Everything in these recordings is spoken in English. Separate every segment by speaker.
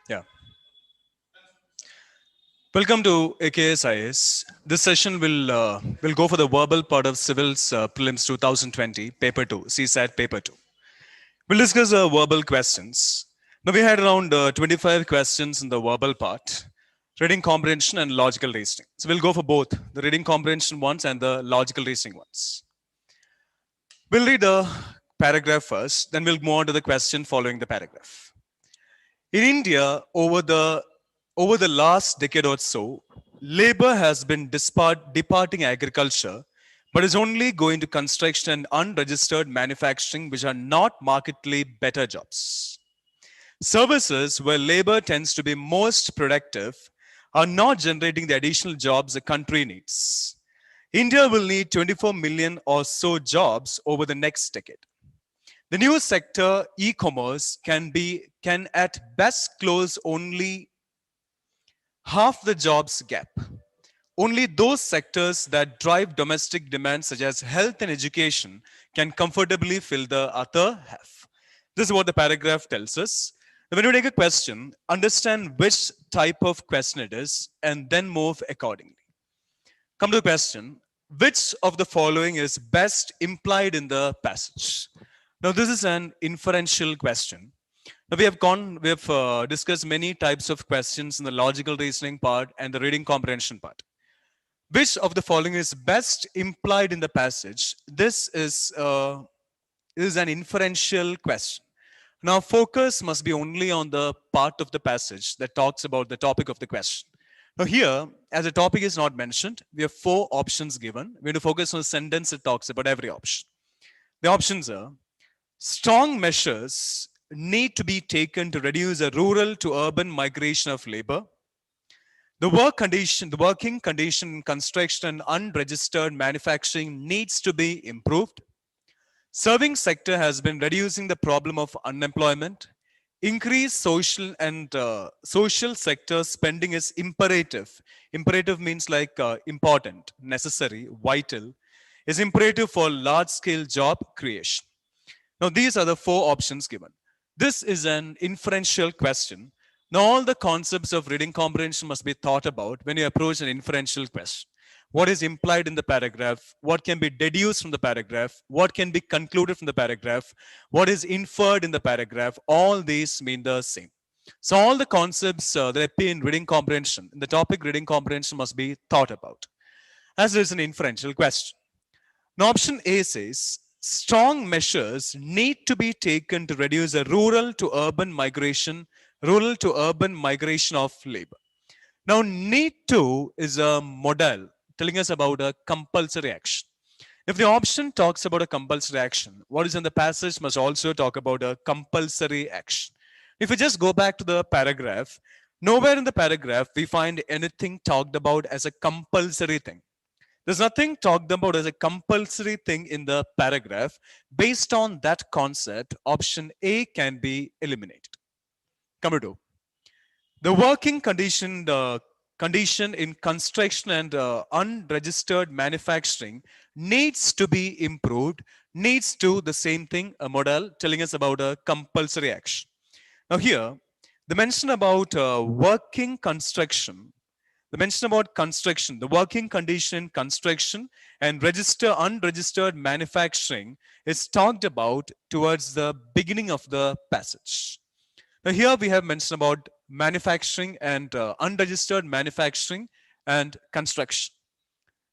Speaker 1: Yeah. Welcome to AKSIS. This session will go for the verbal part of Civil's Prelims 2020, Paper 2, CSAT Paper 2. We'll discuss verbal questions. Now, we had around 25 questions in the verbal part, reading comprehension and logical reasoning. So, we'll go for both the reading comprehension ones and the logical reasoning ones. We'll read the paragraph first, then we'll move on to the question following the paragraph. In India, over the last decade or so, labor has been departing agriculture, but is only going to construction and unregistered manufacturing, which are not markedly better jobs. Services where labor tends to be most productive are not generating the additional jobs the country needs. India will need 24 million or so jobs over the next decade. The new sector, e-commerce, can at best close only half the jobs gap. Only those sectors that drive domestic demand, such as health and education, can comfortably fill the other half. This is what the paragraph tells us. When you take a question, understand which type of question it is and then move accordingly. Come to the question. Which of the following is best implied in the passage? Now, this is an inferential question. Now, we have discussed many types of questions in the logical reasoning part and the reading comprehension part. Which of the following is best implied in the passage? This is an inferential question. Now, focus must be only on the part of the passage that talks about the topic of the question. Now, here, as a topic is not mentioned, we have 4 options given. We have to focus on a sentence that talks about every option. The options are: strong measures need to be taken to reduce the rural to urban migration of labor. The working condition in construction and unregistered manufacturing needs to be improved. Serving sector has been reducing the problem of unemployment. Increased social sector spending is imperative. Imperative means like important, necessary, vital. Is imperative for large-scale job creation. Now, these are the 4 options given. This is an inferential question. Now, all the concepts of reading comprehension must be thought about when you approach an inferential question. What is implied in the paragraph? What can be deduced from the paragraph? What can be concluded from the paragraph? What is inferred in the paragraph? All these mean the same. So all the concepts that appear in reading comprehension, in the topic reading comprehension, must be thought about, as it is an inferential question. Now, option A says, strong measures need to be taken to reduce the rural to urban migration of labor. Now, need to is a modal telling us about a compulsory action. If the option talks about a compulsory action, what is in the passage must also talk about a compulsory action. If we just go back to the paragraph, nowhere in the paragraph we find anything talked about as a compulsory thing. There's nothing talked about as a compulsory thing in the paragraph. Based on that concept, option A can be eliminated. Come to 2. The working condition in construction and unregistered manufacturing needs to be improved, needs to the same thing, a model telling us about a compulsory action. Now here, the mention about working construction, the working condition in construction and unregistered manufacturing is talked about towards the beginning of the passage. Now here we have mentioned about manufacturing and unregistered manufacturing and construction.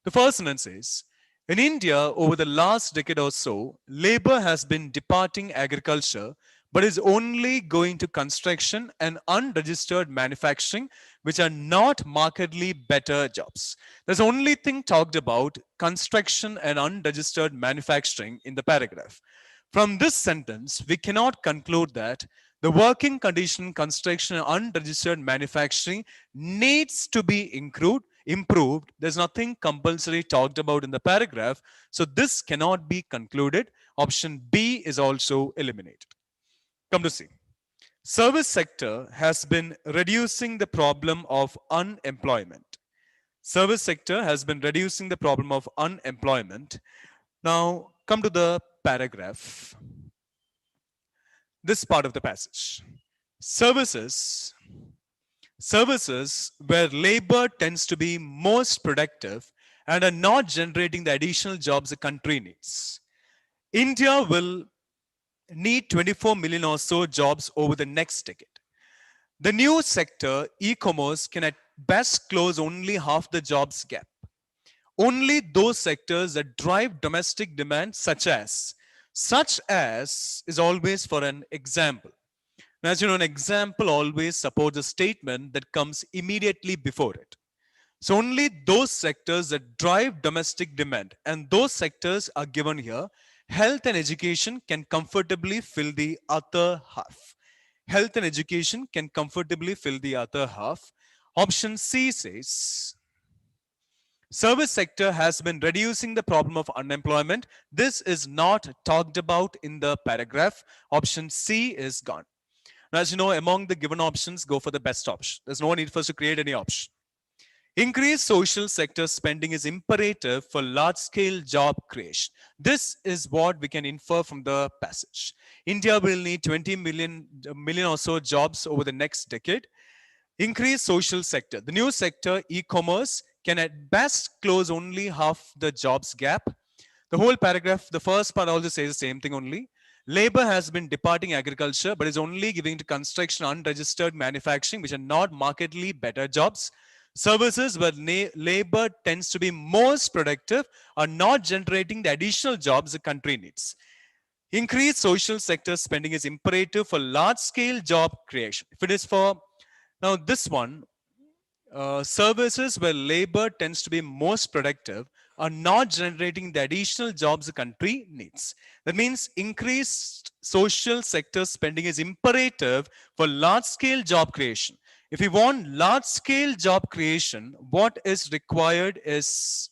Speaker 1: The first sentence is, in India, over the last decade or so, labor has been departing agriculture, but is only going to construction and unregistered manufacturing, which are not markedly better jobs. There's only thing talked about construction and unregistered manufacturing in the paragraph. From this sentence, we cannot conclude that the working condition, construction, and unregistered manufacturing needs to be improved. There's nothing compulsory talked about in the paragraph. So this cannot be concluded. Option B is also eliminated. Come to see. Service sector has been reducing the problem of unemployment. Service sector has been reducing the problem of unemployment. Now, come to the paragraph, this part of the passage. Services, services where labor tends to be most productive and are not generating the additional jobs the country needs. India will need 24 million or so jobs over the next decade. The new sector, e-commerce, can at best close only half the jobs gap. Only those sectors that drive domestic demand, such as is always for an example. Now, as you know, an example always supports a statement that comes immediately before it. So only those sectors that drive domestic demand, and those sectors are given here. Health and education can comfortably fill the other half. Health and education can comfortably fill the other half. Option C says service sector has been reducing the problem of unemployment. This is not talked about in the paragraph. Option C is gone. Now, as you know, among the given options, go for the best option. There's no need for us to create any option. Increased social sector spending is imperative for large-scale job creation. This is what we can infer from the passage. India will need 20 million or so jobs over the next decade. Increased social sector. The new sector, e-commerce, can at best close only half the jobs gap. The whole paragraph, the first part also says the same thing only. Labor has been departing agriculture, but is only giving to construction, unregistered manufacturing, which are not markedly better jobs. Services where labor tends to be most productive are not generating the additional jobs the country needs. Increased social sector spending is imperative for large-scale job creation. If it is for, now this one, services where labor tends to be most productive are not generating the additional jobs the country needs. That means increased social sector spending is imperative for large-scale job creation. If we want large-scale job creation, what is required is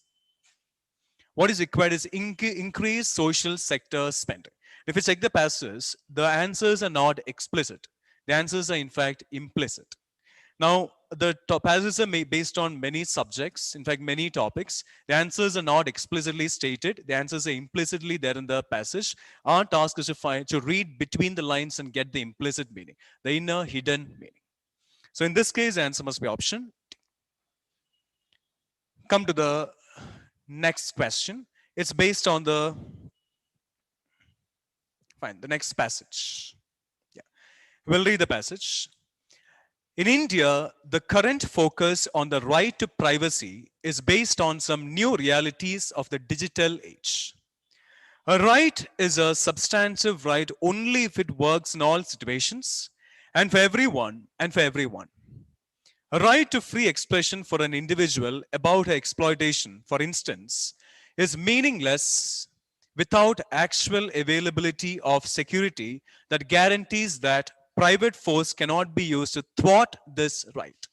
Speaker 1: increased social sector spending. If you check the passages, the answers are not explicit. The answers are in fact implicit. Now, the passages are based on many subjects, in fact, many topics. The answers are not explicitly stated. The answers are implicitly there in the passage. Our task is to read between the lines and get the implicit meaning, the inner hidden meaning. So in this case, the answer must be option D. Come to the next question. It's based on the next passage. Yeah, we'll read the passage. In India, the current focus on the right to privacy is based on some new realities of the digital age. A right is a substantive right only if it works in all situations and for everyone and for everyone. A right to free expression for an individual about her exploitation, for instance, is meaningless without actual availability of security that guarantees that private force cannot be used to thwart this right.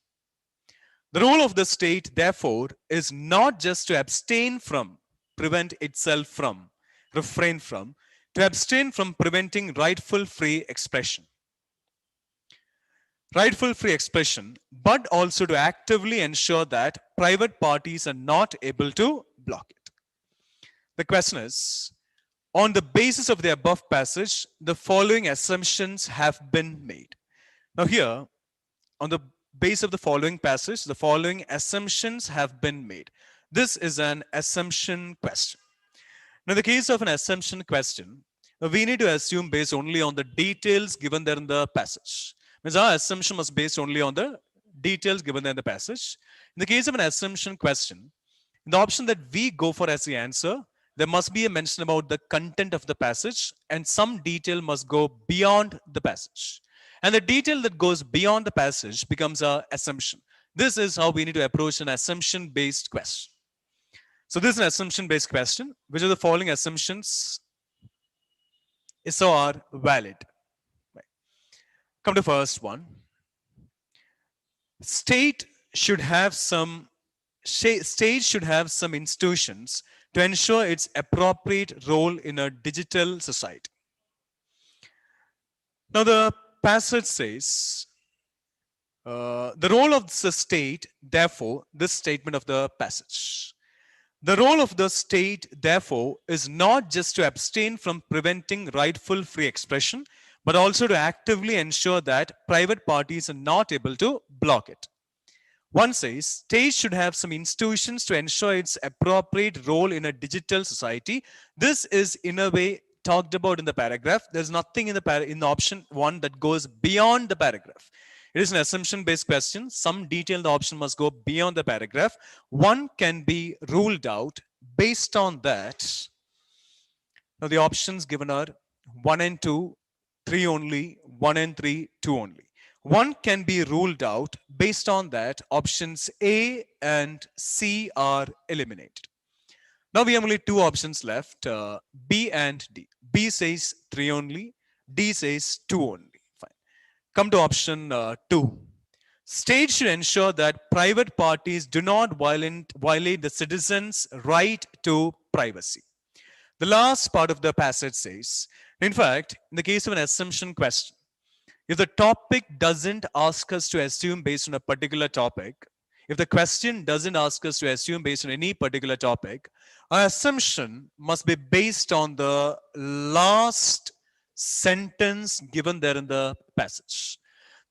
Speaker 1: The role of the state, therefore, is not just to abstain from, prevent itself from, refrain from, to abstain from preventing rightful free expression. Rightful free expression, but also to actively ensure that private parties are not able to block it. The question is, on the basis of the above passage, the following assumptions have been made. Now here, on the base of the following passage, the following assumptions have been made. This is an assumption question. Now in the case of an assumption question, we need to assume based only on the details given there in the passage. Means our assumption must be based only on the details given there in the passage. In the case of an assumption question, the option that we go for as the answer, there must be a mention about the content of the passage and some detail must go beyond the passage. And the detail that goes beyond the passage becomes our assumption. This is how we need to approach an assumption-based question. So this is an assumption-based question. Which of the following assumptions is or are valid? Come to first one. State should have some institutions to ensure its appropriate role in a digital society. Now the passage says, The role of the state, therefore, this statement of the passage. The role of the state, therefore, is not just to abstain from preventing rightful free expression, but also to actively ensure that private parties are not able to block it. One says, state should have some institutions to ensure its appropriate role in a digital society. This is in a way talked about in the paragraph. There's nothing in the option one that goes beyond the paragraph. It is an assumption based question. Some detail in the option must go beyond the paragraph. One can be ruled out based on that. Now the options given are 1 and 2, 3 only, 1 and 3, 2 only. One can be ruled out based on that options A and C are eliminated. Now we have only two options left, B and D. B says 3 only, D says 2 only. Fine. Come to option 2. State should ensure that private parties do not violate the citizens' right to privacy. The last part of the passage says, in fact, in the case of an assumption question, if the topic doesn't ask us to assume based on a particular topic, if the question doesn't ask us to assume based on any particular topic, our assumption must be based on the last sentence given there in the passage.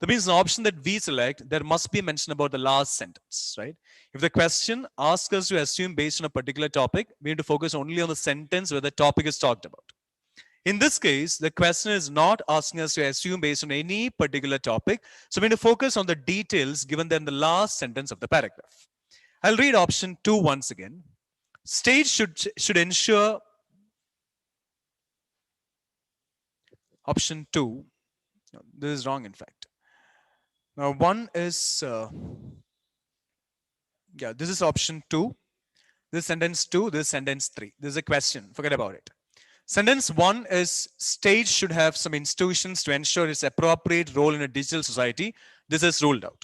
Speaker 1: That means the option that we select, there must be mention about the last sentence, right? If the question asks us to assume based on a particular topic, we need to focus only on the sentence where the topic is talked about. In this case, the question is not asking us to assume based on any particular topic. So we need to focus on the details given there in the last sentence of the paragraph. I'll read option 2 once again. State should ensure, option 2, no, this is wrong in fact. Now one is, this is option 2. This is sentence 2, this is sentence 3. This is a question, forget about it. Sentence 1 is state should have some institutions to ensure its appropriate role in a digital society. This is ruled out.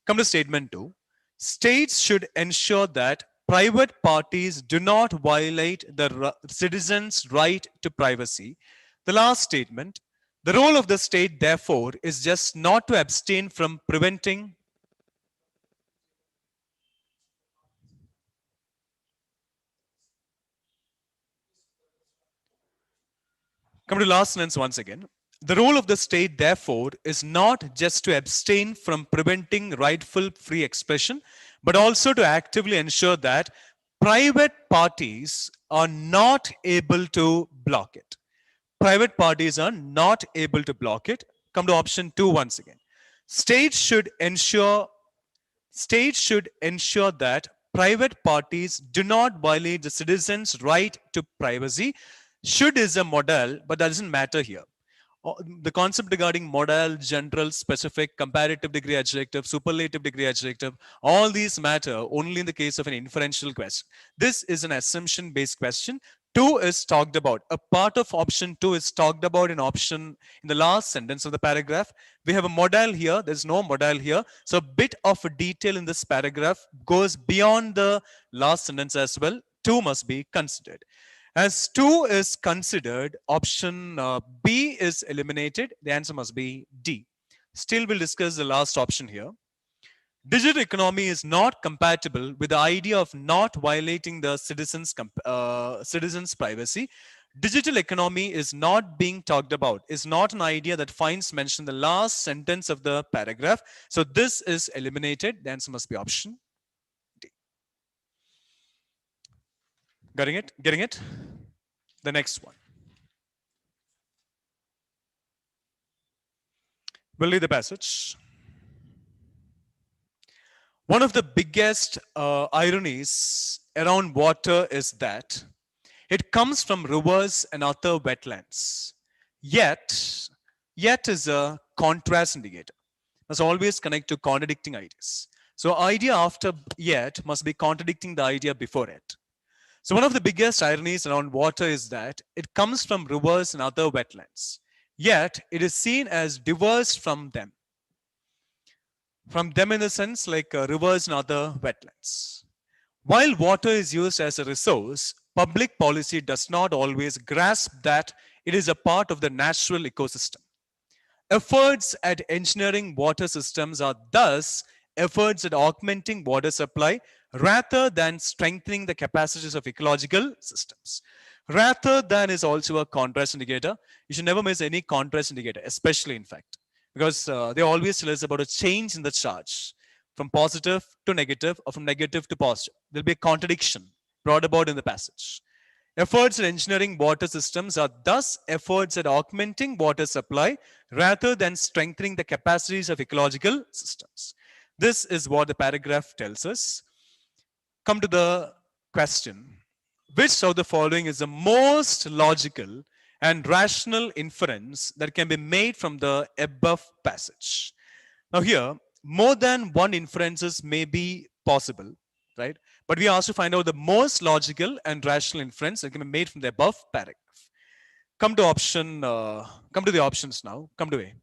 Speaker 1: Come to statement 2. States should ensure that private parties do not violate the citizens' right to privacy. The last statement, the role of the state, therefore, is just not to abstain from preventing Come to last sentence once again. The role of the state, therefore, is not just to abstain from preventing rightful free expression, but also to actively ensure that private parties are not able to block it. Private parties are not able to block it. Come to option 2 once again. States should ensure that private parties do not violate the citizens' right to privacy. Should is a modal, but that doesn't matter here. The concept regarding modal, general, specific, comparative degree adjective, superlative degree adjective, all these matter only in the case of an inferential question. This is an assumption based question. 2 is talked about. A part of option 2 is talked about in the last sentence of the paragraph. We have a modal here. There's no modal here. So a bit of a detail in this paragraph goes beyond the last sentence as well. 2 must be considered. As 2 is considered, option B is eliminated. The answer must be D. Still, we'll discuss the last option here. Digital economy is not compatible with the idea of not violating the citizens' privacy. Digital economy is not being talked about, is not an idea that finds mention in the last sentence of the paragraph. So this is eliminated. The answer must be option D. Getting it? Getting it? The next one. We'll read the passage. One of the biggest ironies around water is that it comes from rivers and other wetlands. Yet is a contrast indicator. Must always connect to contradicting ideas. So idea after yet must be contradicting the idea before it. So one of the biggest ironies around water is that it comes from rivers and other wetlands. Yet it is seen as diverse from them. From them in the sense like rivers and other wetlands. While water is used as a resource, public policy does not always grasp that it is a part of the natural ecosystem. Efforts at engineering water systems are thus efforts at augmenting water supply rather than strengthening the capacities of ecological systems. Rather than is also a contrast indicator. You should never miss any contrast indicator, especially in fact, because they always tell us about a change in the charge from positive to negative or from negative to positive. There'll be a contradiction brought about in the passage. Efforts at engineering water systems are thus efforts at augmenting water supply rather than strengthening the capacities of ecological systems. This is what the paragraph tells us. Come to the question. Which of the following is the most logical and rational inference that can be made from the above passage? Now here, more than one inferences may be possible, right? But we are asked to find out the most logical and rational inference that can be made from the above paragraph. Come to the options now. Come to A.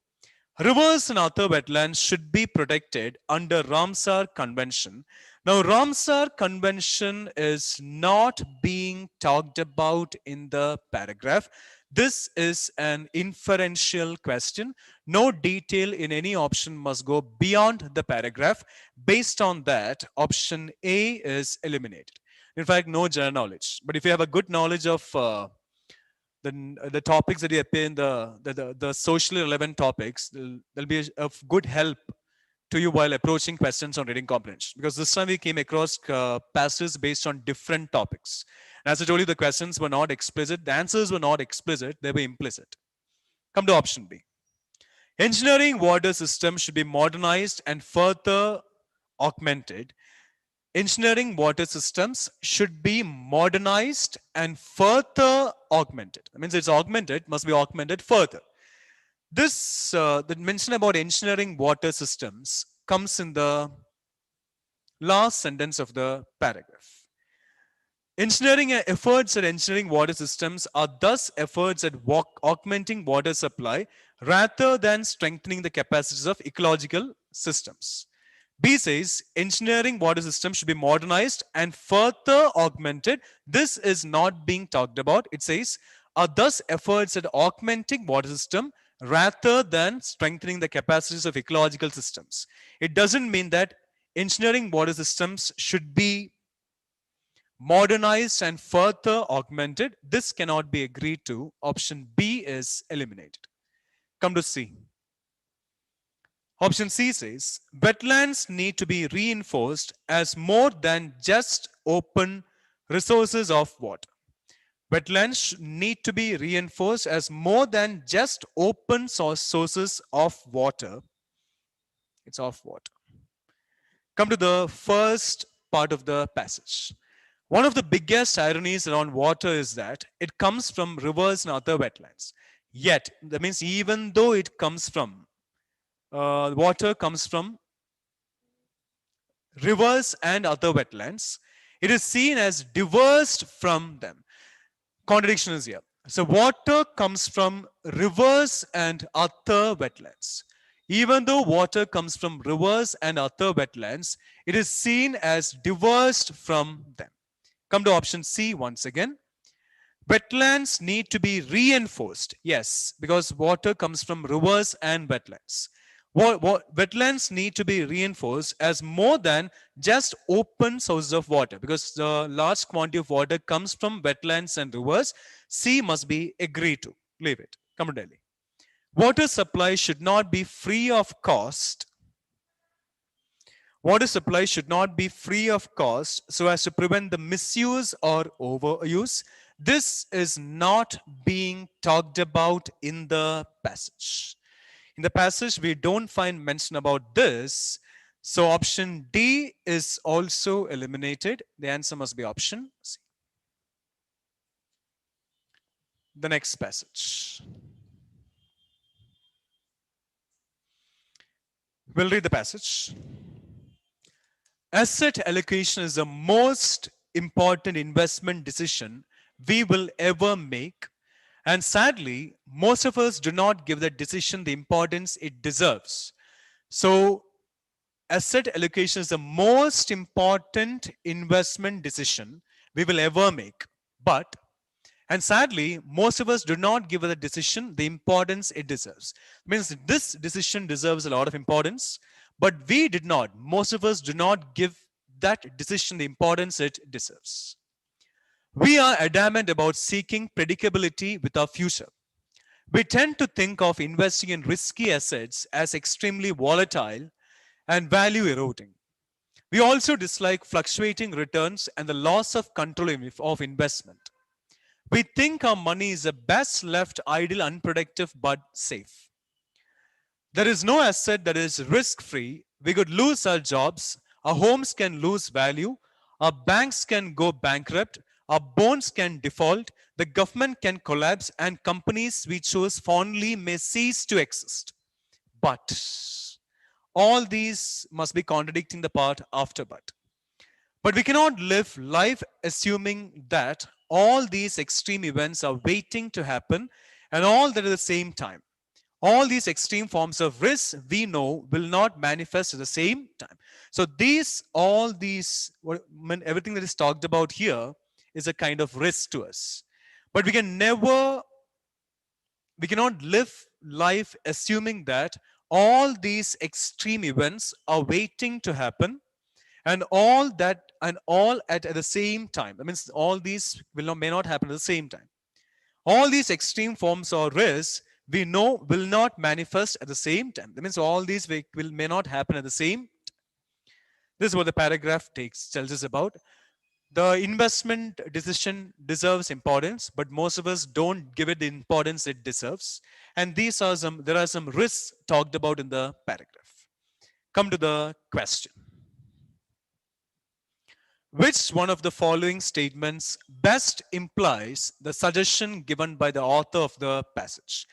Speaker 1: Rivers and other wetlands should be protected under Ramsar Convention. Now, Ramsar Convention is not being talked about in the paragraph. This is an inferential question. No detail in any option must go beyond the paragraph. Based on that, option A is eliminated. In fact, no general knowledge. But if you have a good knowledge of the topics that appear in the socially relevant topics, there'll be of good help to you while approaching questions on reading comprehension. Because this time we came across passages based on different topics. And as I told you, the questions were not explicit, the answers were not explicit, they were implicit. Come to option B. Engineering water systems should be modernized and further augmented. Engineering water systems should be modernized and further augmented. That means it's augmented, must be augmented further. This, the mention about engineering water systems comes in the last sentence of the paragraph. Engineering efforts at engineering water systems are thus efforts at augmenting water supply rather than strengthening the capacities of ecological systems. B says engineering water systems should be modernized and further augmented. This is not being talked about. It says are thus efforts at augmenting water system rather than strengthening the capacities of ecological systems. It doesn't mean that engineering water systems should be modernized and further augmented. This cannot be agreed to. Option B is eliminated. Come to C. Option C says wetlands need to be reinforced as more than just open resources of water. Wetlands need to be reinforced as more than just open sources of water. It's of water. Come to the first part of the passage. One of the biggest ironies around water is that it comes from rivers and other wetlands. Yet, that means even though it comes from water comes from rivers and other wetlands, it is seen as divorced from them. Contradiction is here. So water comes from rivers and other wetlands. Even though water comes from rivers and other wetlands, it is seen as divorced from them. Come to option C once again. Wetlands need to be reinforced. Yes, because water comes from rivers and wetlands. Wetlands need to be reinforced as more than just open sources of water, because the large quantity of water comes from wetlands and rivers. C must be agreed to. Leave it. Come to Delhi. Water supply should not be free of cost. Water supply should not be free of cost so as to prevent the misuse or overuse. This is not being talked about in the passage. In the passage, we don't find mention about this. So option D is also eliminated. The answer must be option C. The next passage. We'll read the passage. Asset allocation is the most important investment decision we will ever make. And sadly, most of us do not give that decision the importance it deserves. So, asset allocation is the most important investment decision we will ever make. But And sadly, most of us do not give the decision the importance it deserves. Means this decision deserves a lot of importance, but we did not. Most of us do not give that decision the importance it deserves. We are adamant about seeking predictability with our future. We tend to think of investing in risky assets as extremely volatile and value eroding. We also dislike fluctuating returns and the loss of control of investment. We think our money is best left idle, unproductive, but safe. There is no asset that is risk free. We could lose our jobs, our homes can lose value, our banks can go bankrupt, our bonds can default, the government can collapse, and companies we choose fondly may cease to exist. But all these must be contradicting the part after but. But we cannot live life assuming that all these extreme events are waiting to happen and all that at the same time. All these extreme forms of risk we know will not manifest at the same time. So everything that is talked about here is a kind of risk to us. But we cannot live life assuming that all these extreme events are waiting to happen and all at the same time. That means all these may not happen at the same time. All these extreme forms of risk we know will not manifest at the same time. That means all these may not happen at the same time. This is what the paragraph tells us about. The investment decision deserves importance, but most of us don't give it the importance it deserves. And there are some risks talked about in the paragraph. Come to the question. Which one of the following statements best implies the suggestion given by the author of the passage?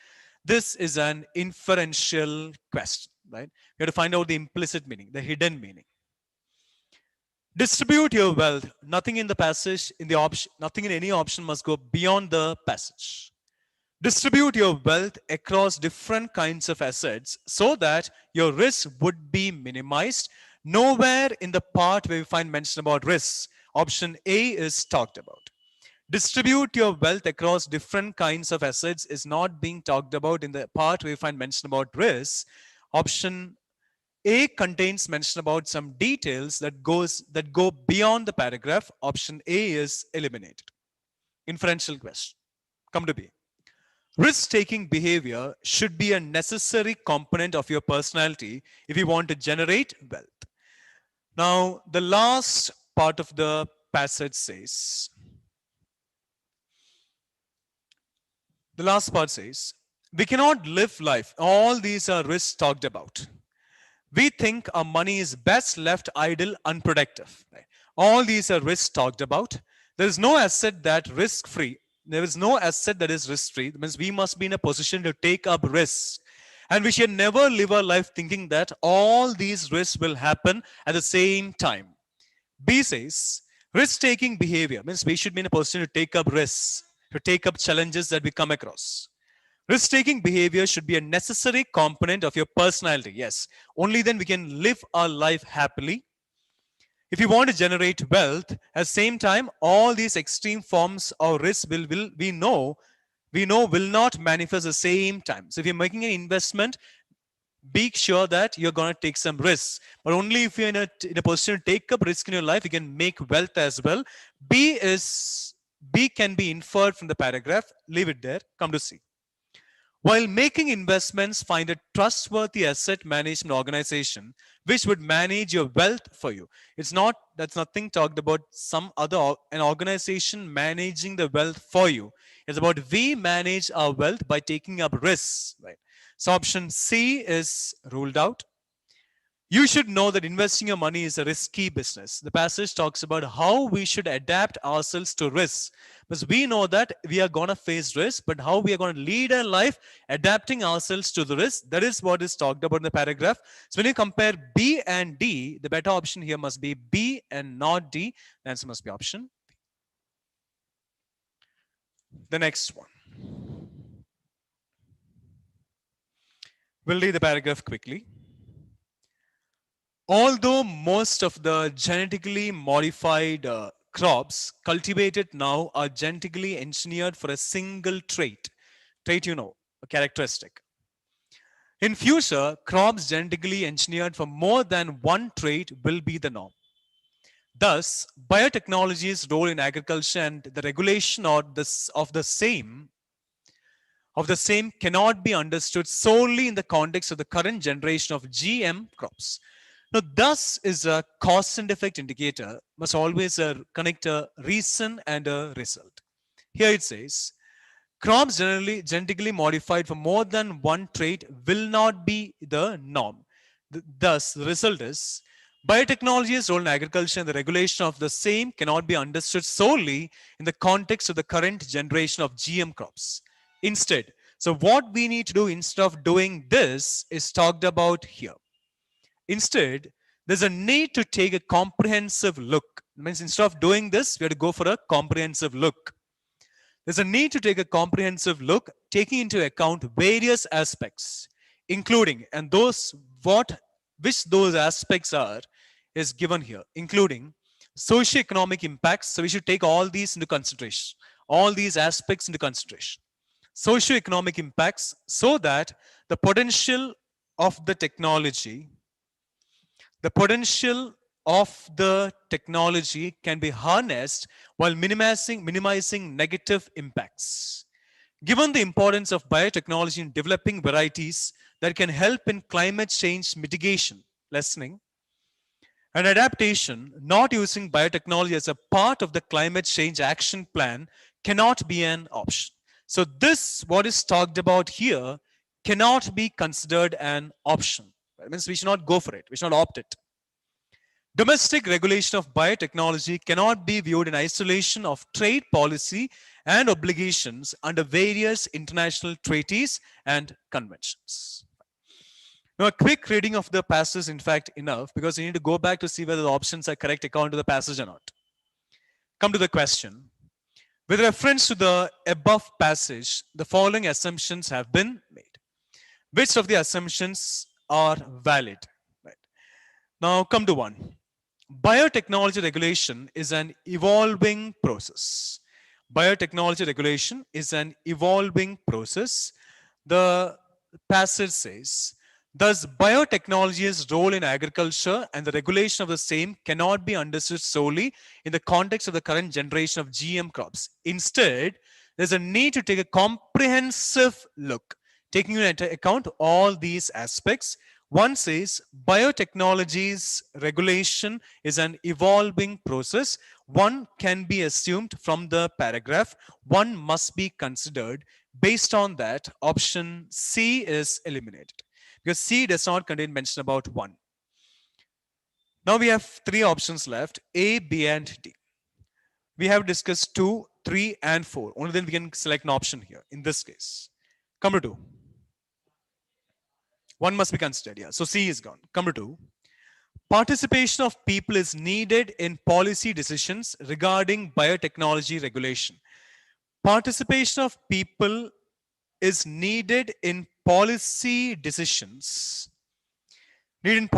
Speaker 1: This is an inferential question, right? We have to find out the implicit meaning, the hidden meaning. Distribute your wealth. Nothing in the passage, nothing in any option must go beyond the passage. Distribute your wealth across different kinds of assets so that your risk would be minimized. Nowhere in the part where we find mention about risks, option A is talked about. Distribute your wealth across different kinds of assets is not being talked about in the part where we find mention about risks. Option A contains mention about some details that go beyond the paragraph. Option A is eliminated. Inferential question. Come to B. Risk-taking behavior should be a necessary component of your personality if you want to generate wealth. Now, the last part of the passage says, we cannot live life. All these are risks talked about. We think our money is best left idle, unproductive. Right? All these are risks talked about. There is no asset that risk-free. There is no asset that is risk-free. That means we must be in a position to take up risks. And we should never live our life thinking that all these risks will happen at the same time. B says, risk-taking behavior means we should be in a position to take up risks, to take up challenges that we come across. Risk-taking behavior should be a necessary component of your personality. Yes, only then we can live our life happily. If you want to generate wealth, at the same time, all these extreme forms of risk we know will not manifest at the same time. So if you're making an investment, be sure that you're going to take some risks. But only if you're in a position to take up risk in your life, you can make wealth as well. B can be inferred from the paragraph. Leave it there. Come to C. While making investments, find a trustworthy asset management organization which would manage your wealth for you. That's nothing talked about an organization managing the wealth for you. It's about we manage our wealth by taking up risks, right? So option C is ruled out. You should know that investing your money is a risky business. The passage talks about how we should adapt ourselves to risks. Because we know that we are going to face risk, but how we are going to lead a life adapting ourselves to the risk, that is what is talked about in the paragraph. So when you compare B and D, the better option here must be B and not D. The answer must be option B. The next one. We'll read the paragraph quickly. Although most of the genetically modified crops cultivated now are genetically engineered for a single trait, a characteristic. In future, crops genetically engineered for more than one trait will be the norm. Thus, biotechnology's role in agriculture and the regulation of the same cannot be understood solely in the context of the current generation of GM crops. Now, thus is a cause and effect indicator must always connect a reason and a result. Here it says, crops generally genetically modified for more than one trait will not be the norm. Thus, the result is biotechnology's role in agriculture and the regulation of the same cannot be understood solely in the context of the current generation of GM crops. Instead, so what we need to do instead of doing this is talked about here. Instead, there's a need to take a comprehensive look. It means instead of doing this, we have to go for a comprehensive look. There's a need to take a comprehensive look, taking into account various aspects, including, and which those aspects are, is given here, including socioeconomic impacts. So we should take all these into consideration, all these aspects into consideration. Socioeconomic impacts, so that the potential of the technology can be harnessed while minimizing negative impacts. Given the importance of biotechnology in developing varieties that can help in climate change mitigation, lessening, and adaptation, not using biotechnology as a part of the climate change action plan cannot be an option. So this, what is talked about here, cannot be considered an option. That means we should not go for it. We should not opt it. Domestic regulation of biotechnology cannot be viewed in isolation of trade policy and obligations under various international treaties and conventions. Now, a quick reading of the passage is in fact enough, because you need to go back to see whether the options are correct according to the passage or not. Come to the question. With reference to the above passage, the following assumptions have been made. Which of the assumptions are valid? Right. Now, come to one. Biotechnology regulation is an evolving process. Biotechnology regulation is an evolving process. The passage says, thus, biotechnology's role in agriculture and the regulation of the same cannot be understood solely in the context of the current generation of GM crops. Instead, there's a need to take a comprehensive look, taking into account all these aspects. One says biotechnology's regulation is an evolving process. One can be assumed from the paragraph. One must be considered. Based on that, option C is eliminated, because C does not contain mention about one. Now we have three options left, A, B, and D. We have discussed 2, 3, and 4. Only then we can select an option here. In this case, come to 2. One must be considered. Yeah. So C is gone. Come to 2. Participation of people is needed in policy decisions regarding biotechnology regulation. Participation of people is needed in policy decisions. Regarding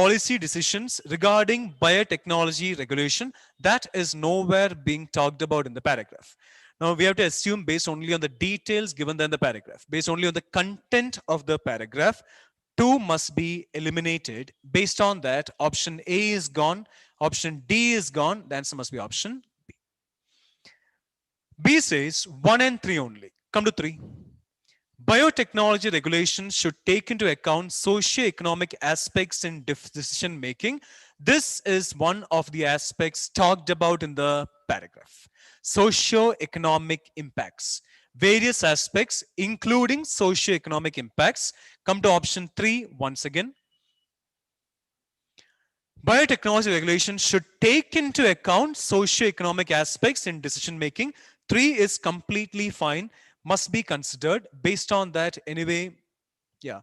Speaker 1: biotechnology regulation. That is nowhere being talked about in the paragraph. Now we have to assume based only on the details given in the paragraph, based only on the content of the paragraph, 2 must be eliminated. Based on that, option A is gone, option D is gone, the answer must be option B. B says 1 and 3 only. Come to 3. Biotechnology regulation should take into account socio-economic aspects in decision making. This is one of the aspects talked about in the paragraph. Socio-economic impacts. Various aspects, including socio-economic impacts. Come to option 3 once again. Biotechnology regulation should take into account socio-economic aspects in decision making. 3 is completely fine, must be considered. Based on that, anyway, yeah,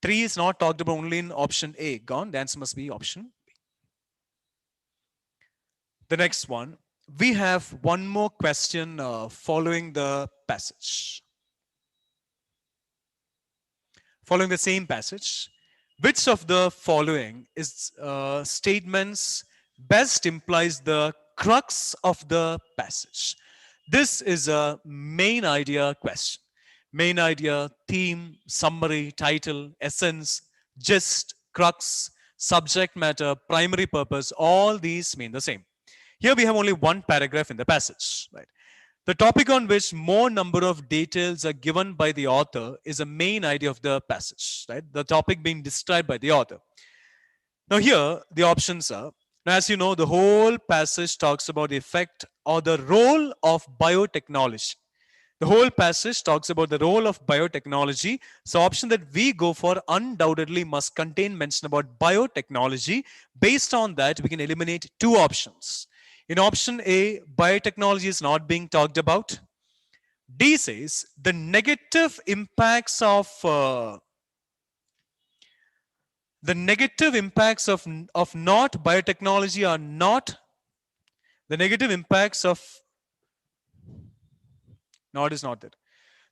Speaker 1: 3 is not talked about, only in option A, gone. The answer must be option B. The next one, we have one more question following the passage. Following the same passage, which of the following is statements best implies the crux of the passage. This is a main idea question. Main idea, theme, summary, title, essence, gist, crux, subject matter, primary purpose, all these mean the same. Here we have only one paragraph in the passage, right? The topic on which more number of details are given by the author is a main idea of the passage, right? The topic being described by the author. Now here, the options are, now as you know, the whole passage talks about the effect or the role of biotechnology. The whole passage talks about the role of biotechnology. So option that we go for undoubtedly must contain mention about biotechnology. Based on that, we can eliminate two options. In option A, biotechnology is not being talked about. D says the negative impacts of not biotechnology are not the negative impacts of not is not that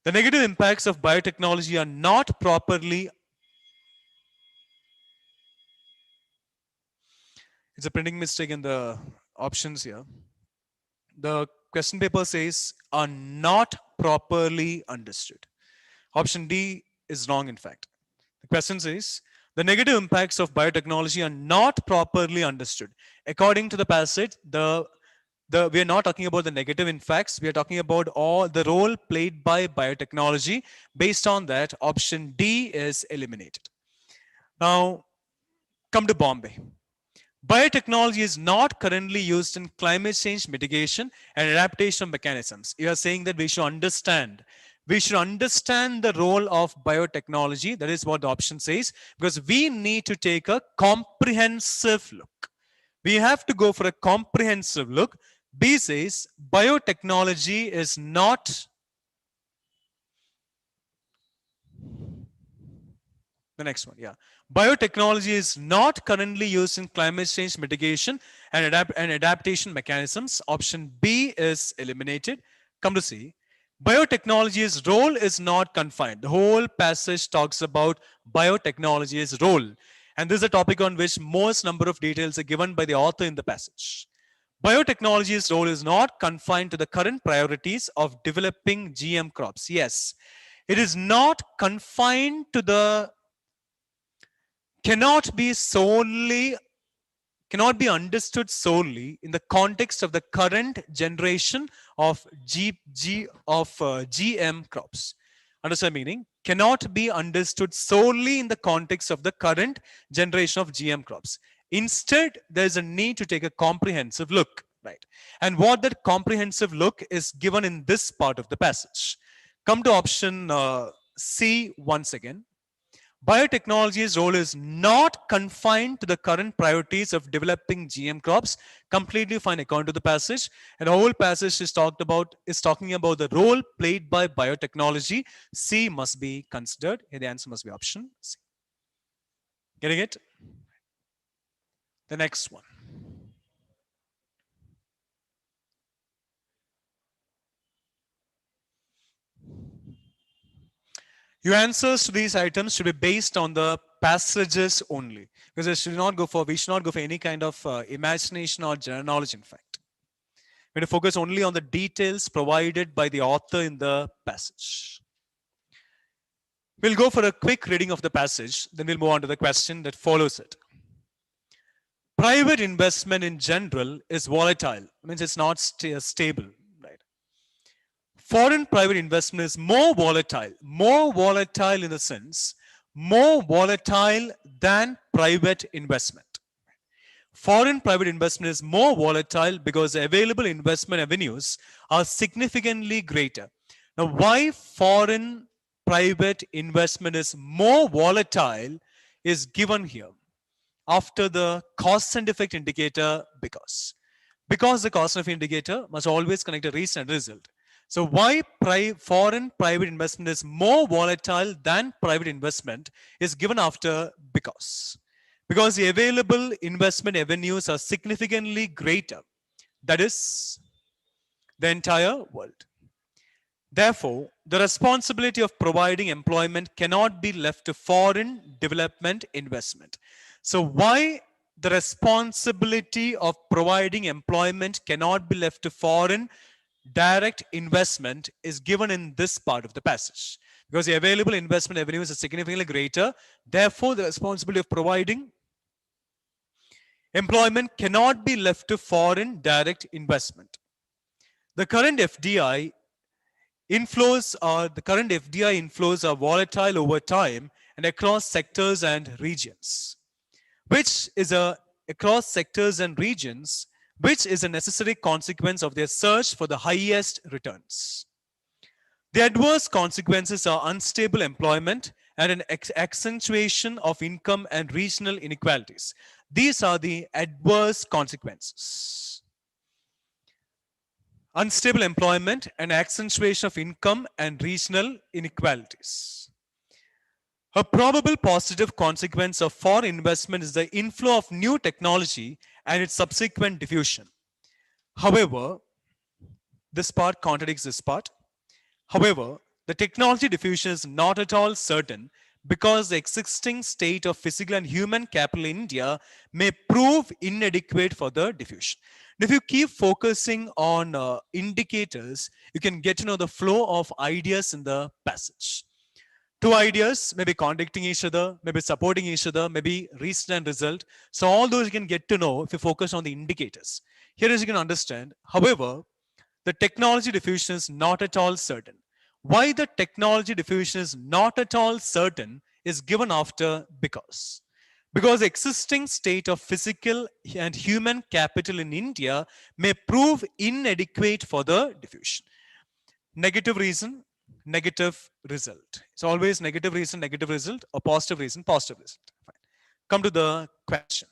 Speaker 1: the negative impacts of biotechnology are not properly. It's a printing mistake in the options here. The question paper says are not properly understood. Option D is wrong, in fact. The question says the negative impacts of biotechnology are not properly understood. According to the passage, we are not talking about the negative impacts. We are talking about all the role played by biotechnology. Based on that, option D is eliminated. Now, come to Bombay. Biotechnology is not currently used in climate change mitigation and adaptation mechanisms. You are saying that we should understand the role of biotechnology. That is what the option says, because we need to take a comprehensive look. We have to go for a comprehensive look. B says biotechnology is not. The next one, yeah. Biotechnology is not currently used in climate change mitigation and adaptation mechanisms. Option B is eliminated. Come to see. Biotechnology's role is not confined. The whole passage talks about biotechnology's role. And this is a topic on which most number of details are given by the author in the passage. Biotechnology's role is not confined to the current priorities of developing GM crops. Yes, it is not confined to the cannot be understood solely in the context of the current generation of GM crops. Understand meaning? Cannot be understood solely in the context of the current generation of GM crops. Instead, there's a need to take a comprehensive look, right? And what that comprehensive look is given in this part of the passage. Come to option C once again. Biotechnology's role is not confined to the current priorities of developing GM crops. Completely fine according to the passage. And the whole passage is talking about the role played by biotechnology. C must be considered. Here the answer must be option C. Getting it? The next one. Your answers to these items should be based on the passages only, because we should not go for any kind of imagination or general knowledge. In fact, we're going to focus only on the details provided by the author in the passage. We'll go for a quick reading of the passage, then we'll move on to the question that follows it. Private investment in general is volatile. It means it's not stable. Foreign private investment is more volatile in the sense, more volatile than private investment. Foreign private investment is more volatile because available investment avenues are significantly greater. Now, why foreign private investment is more volatile is given here after the cause and effect indicator, because the cause and effect indicator must always connect a reason and result. So why foreign private investment is more volatile than private investment is given after because the available investment avenues are significantly greater. That is the entire world. Therefore, the responsibility of providing employment cannot be left to foreign development investment. So why the responsibility of providing employment cannot be left to foreign direct investment is given in this part of the passage. Because the available investment revenues is significantly greater, therefore the responsibility of providing employment cannot be left to foreign direct investment. The current FDI inflows are volatile over time and across sectors and regions, which is a across sectors and regions, which is a necessary consequence of their search for the highest returns. The adverse consequences are unstable employment and an accentuation of income and regional inequalities. These are the adverse consequences. Unstable employment and accentuation of income and regional inequalities. A probable positive consequence of foreign investment is the inflow of new technology and its subsequent diffusion. However, this part contradicts this part. However, the technology diffusion is not at all certain because the existing state of physical and human capital in India may prove inadequate for the diffusion. And if you keep focusing on indicators, you can get to know the flow of ideas in the passage. Two ideas maybe contradicting each other, maybe supporting each other, maybe reason and result. So all those you can get to know if you focus on the indicators. Here as you can understand, however, the technology diffusion is not at all certain. Why the technology diffusion is not at all certain is given after because. Because the existing state of physical and human capital in India may prove inadequate for the diffusion. Negative reason, negative result. It's always negative reason, negative result, or positive reason, positive result. Fine. Come to the question.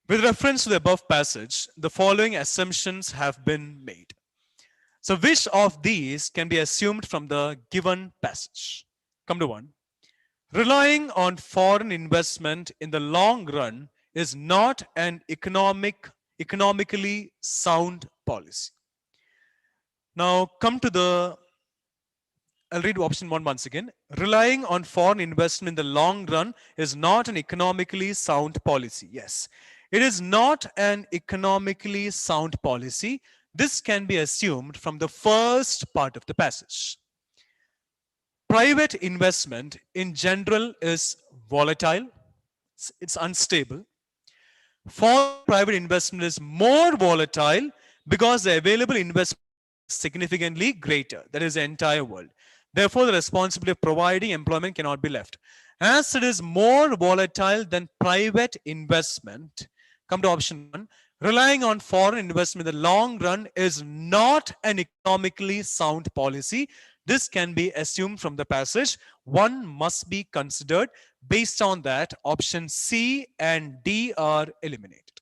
Speaker 1: With reference to the above passage, the following assumptions have been made. So which of these can be assumed from the given passage? Come to one. Relying on foreign investment in the long run is not an economically sound policy. Now come to the, I'll read option one once again. Relying on foreign investment in the long run is not an economically sound policy. Yes, it is not an economically sound policy. This can be assumed from the first part of the passage. Private investment in general is volatile, it's unstable. Foreign private investment is more volatile because the available investment is significantly greater, that is the entire world. Therefore, the responsibility of providing employment cannot be left. As it is more volatile than private investment, come to option one, relying on foreign investment in the long run is not an economically sound policy. This can be assumed from the passage. One must be considered. Based on that, option C and D are eliminated.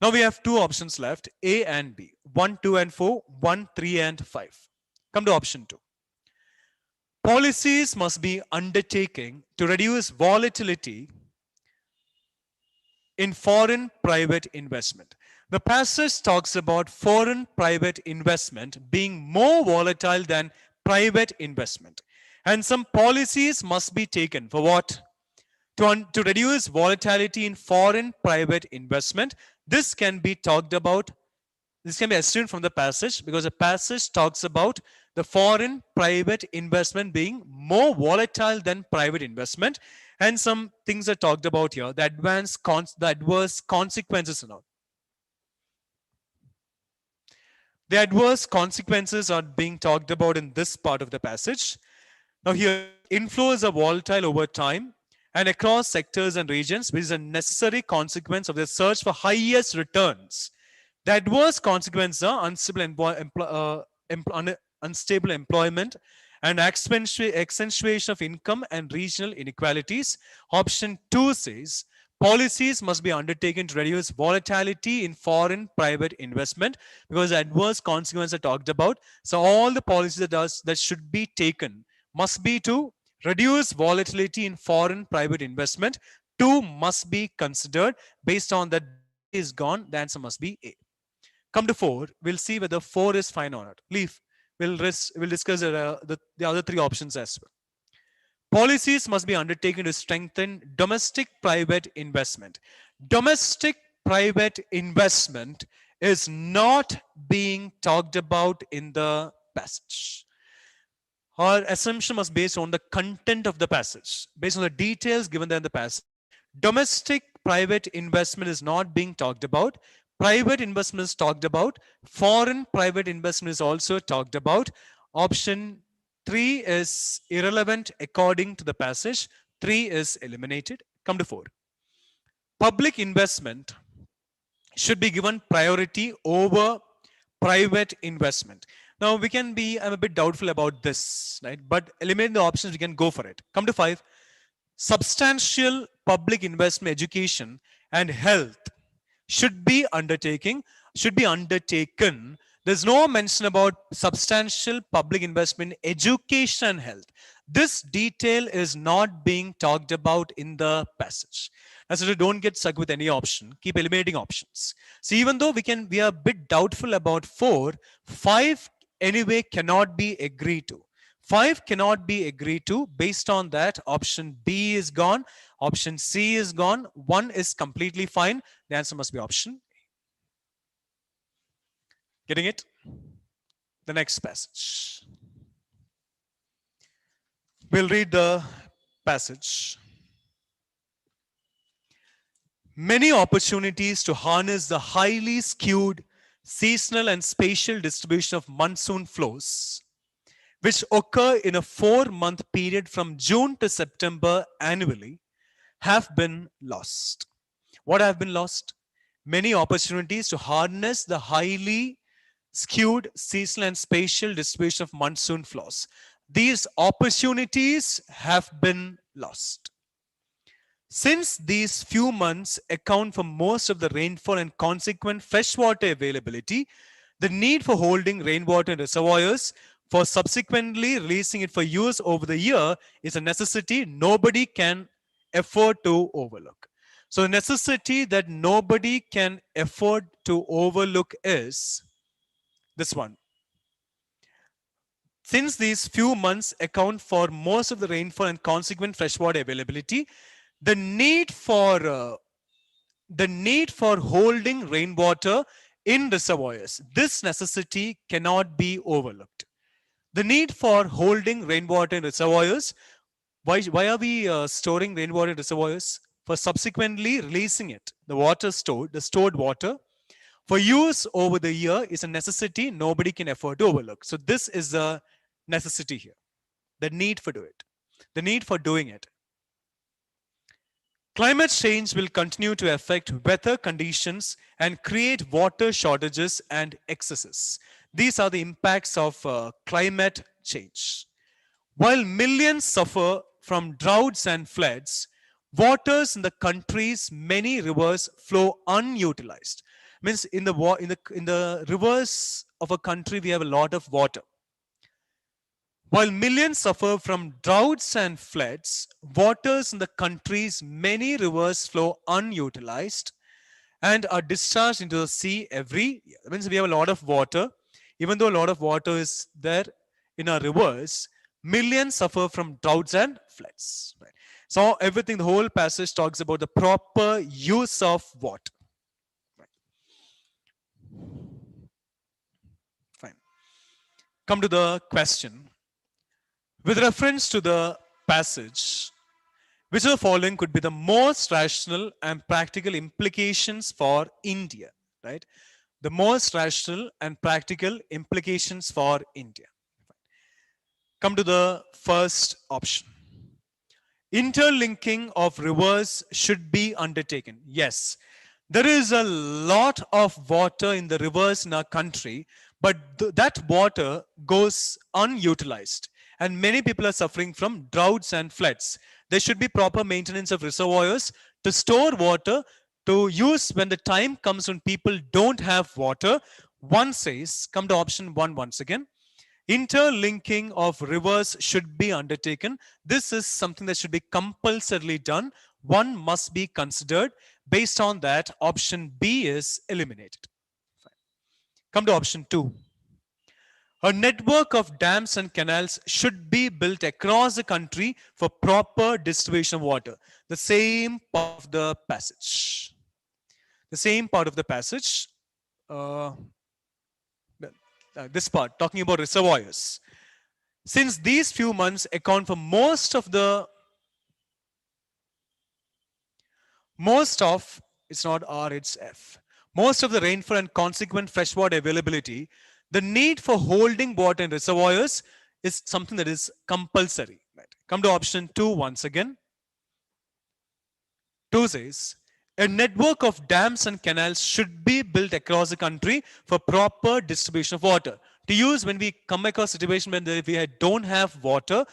Speaker 1: Now we have two options left, A and B. 1, 2 and 4, 1, 3 and 5. Come to option 2. Policies must be undertaken to reduce volatility in foreign private investment. The passage talks about foreign private investment being more volatile than private investment. And some policies must be taken for what? To reduce volatility in foreign private investment. This can be talked about, this can be assumed from the passage because the passage talks about the foreign private investment being more volatile than private investment. And some things are talked about here, the adverse consequences and all. The adverse consequences are being talked about in this part of the passage. Now here, inflows are volatile over time and across sectors and regions, which is a necessary consequence of the search for highest returns. The adverse consequences are unstable employment and accentuation of income and regional inequalities. Option 2 says, policies must be undertaken to reduce volatility in foreign private investment because adverse consequences are talked about. So all the policies that should be taken must be to reduce volatility in foreign private investment. 2 must be considered. Based on that is gone, the answer must be A. Come to 4, we'll see whether 4 is fine or not. Leave. We'll discuss the other 3 options as well. Policies must be undertaken to strengthen domestic private investment. Domestic private investment is not being talked about in the passage. Our assumption was based on the content of the passage, based on the details given there in the passage. Domestic private investment is not being talked about. Private investment is talked about. Foreign private investment is also talked about. Option 3 is irrelevant according to the passage. 3 is eliminated. Come to 4. Public investment should be given priority over private investment. Now we can be, I'm a bit doubtful about this, right? But eliminating the options, we can go for it. Come to 5. Substantial public investment, education and health should be undertaken. There's no mention about substantial public investment in education and health. This detail is not being talked about in the passage. As so don't get stuck with any option. Keep eliminating options. So even though we are a bit doubtful about 4, 5 anyway cannot be agreed to. 5 cannot be agreed to. Based on that, option B is gone. Option C is gone. 1 is completely fine. The answer must be option A. Getting it? The next passage. We'll read the passage. Many opportunities to harness the highly skewed seasonal and spatial distribution of monsoon flows, which occur in a 4-month period from June to September annually, have been lost. What have been lost? Many opportunities to harness the highly skewed seasonal and spatial distribution of monsoon flows. These opportunities have been lost. Since these few months account for most of the rainfall and consequent freshwater availability, the need for holding rainwater in reservoirs for subsequently releasing it for use over the year is a necessity nobody can afford to overlook. So the necessity that nobody can afford to overlook is this one. Since these few months account for most of the rainfall and consequent freshwater availability, the need for holding rainwater in reservoirs, this necessity cannot be overlooked. The need for holding rainwater in reservoirs. Why are we storing rainwater in reservoirs? For subsequently releasing it, the stored water for use over the year is a necessity nobody can afford to overlook. So this is a necessity here. The need for doing it. Climate change will continue to affect weather conditions and create water shortages and excesses. These are the impacts of climate change. While millions suffer from droughts and floods, waters in the country's many rivers flow unutilized. Means in the rivers of a country we have a lot of water. While millions suffer from droughts and floods, waters in the country's many rivers flow unutilized and are discharged into the sea every year. That means we have a lot of water. Even though a lot of water is there in our rivers, millions suffer from droughts and floods. Right? So everything, the whole passage talks about the proper use of water. Right. Fine. Come to the question. With reference to the passage, which of the following could be the most rational and practical implications for India, right? The most rational and practical implications for India. Come to the first option. Interlinking of rivers should be undertaken. Yes, there is a lot of water in the rivers in our country, but that water goes unutilized. And many people are suffering from droughts and floods. There should be proper maintenance of reservoirs to store water to use when the time comes when people don't have water. One says, come to option 1 once again. Interlinking of rivers should be undertaken. This is something that should be compulsorily done. 1 must be considered. Based on that, option B is eliminated. Come to option 2. A network of dams and canals should be built across the country for proper distribution of water. The same part of the passage. The same part of the passage. Uh, this part, talking about reservoirs. Since these few months account for it's not R, it's F. Most of the rainfall and consequent freshwater availability, the need for holding water in reservoirs is something that is compulsory. Right. Come to option 2 once again. 2 says, a network of dams and canals should be built across the country for proper distribution of water. To use when we come across a situation when we don't have water,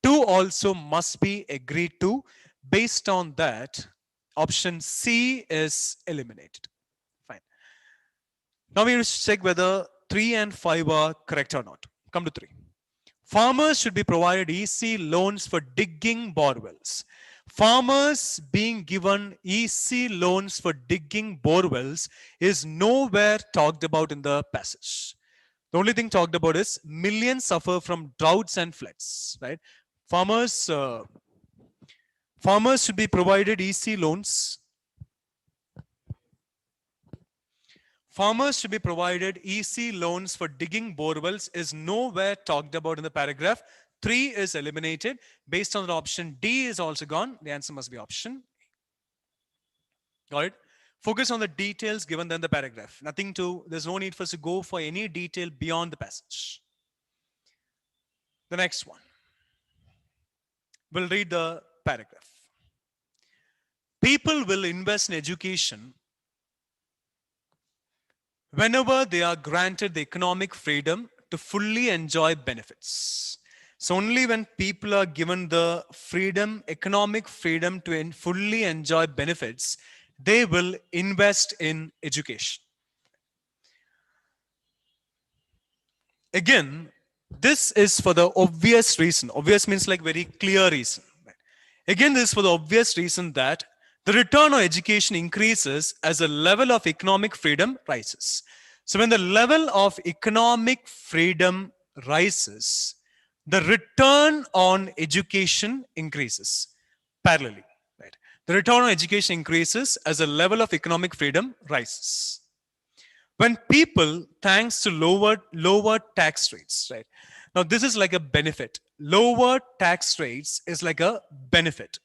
Speaker 1: 2 also must be agreed to. Based on that, option C is eliminated. Fine. Now we will check whether 3 and 5 are correct or not. Come to 3. Farmers should be provided easy loans for digging borewells. Farmers being given easy loans for digging borewells is nowhere talked about in the passage. The only thing talked about is millions suffer from droughts and floods. Right? Farmers should be provided easy loans. Farmers should be provided easy loans for digging borewells is nowhere talked about in the paragraph. 3 is eliminated. Based on the option D is also gone. The answer must be option A. Got it? Focus on the details given in the paragraph. There's no need for us to go for any detail beyond the passage. The next one. We'll read the paragraph. People will invest in education whenever they are granted the economic freedom to fully enjoy benefits. So only when people are given the economic freedom to fully enjoy benefits, they will invest in education. Again, this is for the obvious reason. Obvious means like very clear reason. Again, this is for the obvious reason that the return on education increases as the level of economic freedom rises. So when the level of economic freedom rises, the return on education increases parallelly. Right? The return on education increases as the level of economic freedom rises. When people, thanks to lower tax rates, right? Now this is like a benefit. Lower tax rates is like a benefit.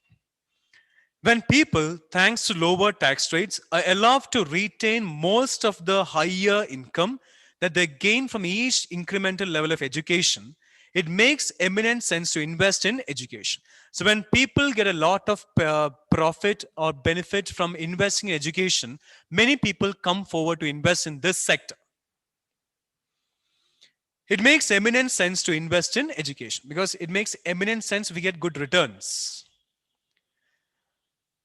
Speaker 1: When people, thanks to lower tax rates, are allowed to retain most of the higher income that they gain from each incremental level of education, it makes eminent sense to invest in education. So when people get a lot of profit or benefit from investing in education, many people come forward to invest in this sector. It makes eminent sense to invest in education because it makes eminent sense if we get good returns.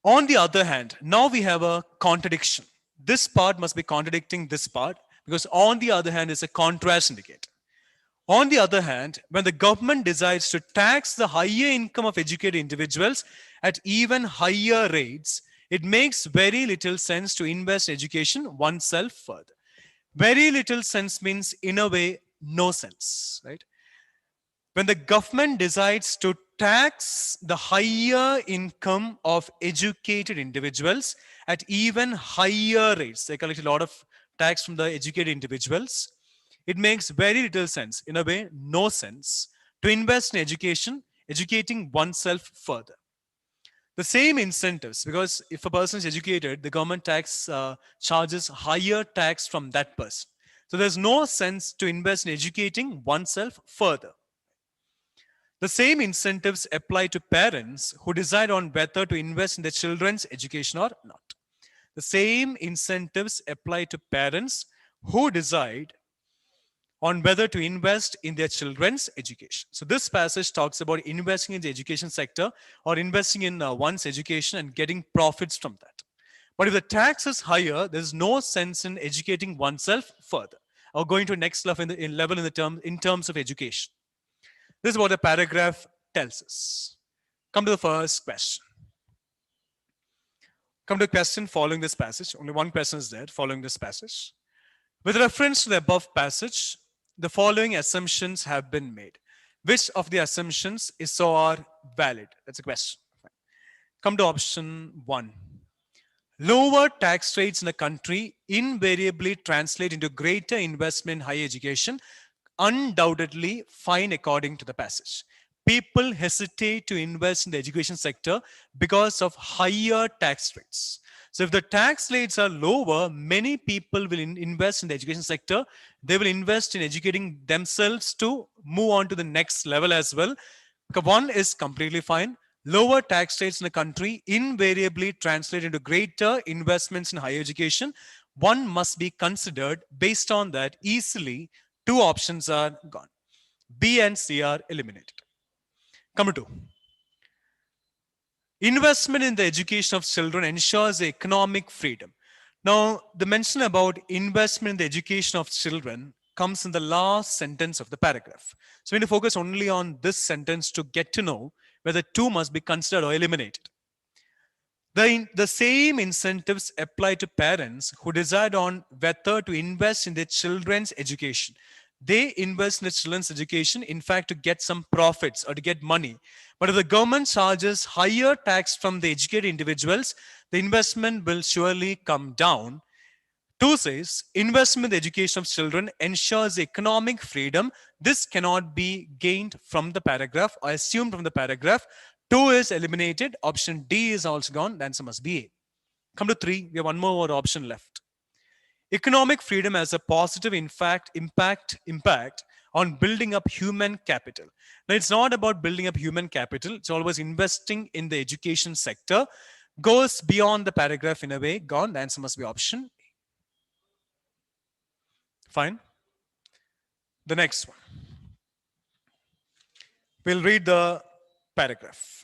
Speaker 1: On the other hand, now we have a contradiction. This part must be contradicting this part because on the other hand is a contrast indicator. On the other hand, when the government decides to tax the higher income of educated individuals at even higher rates, it makes very little sense to invest in education oneself further. Very little sense means, in a way, no sense, right? When the government decides to tax the higher income of educated individuals at even higher rates, they collect a lot of tax from the educated individuals, it makes very little sense, in a way, no sense, to invest in education, educating oneself further. The same incentives, because if a person is educated, the government tax charges higher tax from that person. So there's no sense to invest in educating oneself further. The same incentives apply to parents who decide on whether to invest in their children's education or not. The same incentives apply to parents who decide on whether to invest in their children's education. So this passage talks about investing in the education sector or investing in one's education and getting profits from that. But if the tax is higher, there's no sense in educating oneself further or going to next level in terms of education. This is what the paragraph tells us. Come to the first question. Come to a question following this passage. Only one question is there following this passage. With reference to the above passage, the following assumptions have been made. Which of the assumptions is so are valid? That's a question. Come to option 1. Lower tax rates in a country invariably translate into greater investment in higher education. Undoubtedly fine according to the passage. People hesitate to invest in the education sector because of higher tax rates. So if the tax rates are lower, many people will invest in the education sector. They will invest in educating themselves to move on to the next level as well. One is completely fine. Lower tax rates in the country invariably translate into greater investments in higher education. One must be considered. Based on that, easily two options are gone. B and C are eliminated. Come to 2. Investment in the education of children ensures economic freedom. Now, the mention about investment in the education of children comes in the last sentence of the paragraph. So we need to focus only on this sentence to get to know whether 2 must be considered or eliminated. The same incentives apply to parents who decide on whether to invest in their children's education. They invest in their children's education, in fact, to get some profits or to get money. But if the government charges higher tax from the educated individuals, the investment will surely come down. 2 says, investment in the education of children ensures economic freedom. This cannot be gained from the paragraph or assumed from the paragraph. 2 is eliminated. Option D is also gone. The answer must be A. Come to 3. We have one more option left. Economic freedom has a positive impact on building up human capital. Now, it's not about building up human capital. It's always investing in the education sector. Goes beyond the paragraph in a way. Gone. The answer must be option A. Fine. The next one. We'll read the paragraph.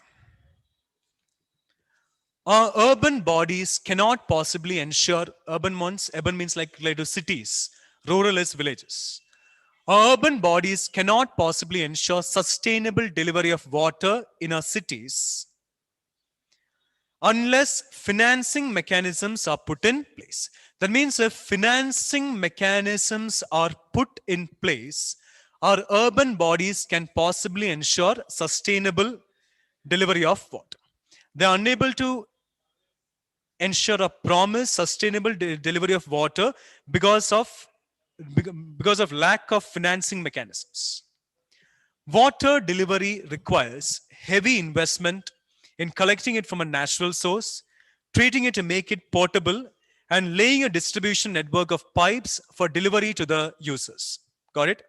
Speaker 1: Our urban bodies cannot possibly ensure, urban means like related to cities, rural is villages. Our urban bodies cannot possibly ensure sustainable delivery of water in our cities unless financing mechanisms are put in place. That means if financing mechanisms are put in place, our urban bodies can possibly ensure sustainable delivery of water. They are unable to ensure a promised sustainable delivery of water because of lack of financing mechanisms. Water delivery requires heavy investment in collecting it from a natural source, treating it to make it portable, and laying a distribution network of pipes for delivery to the users. Got it?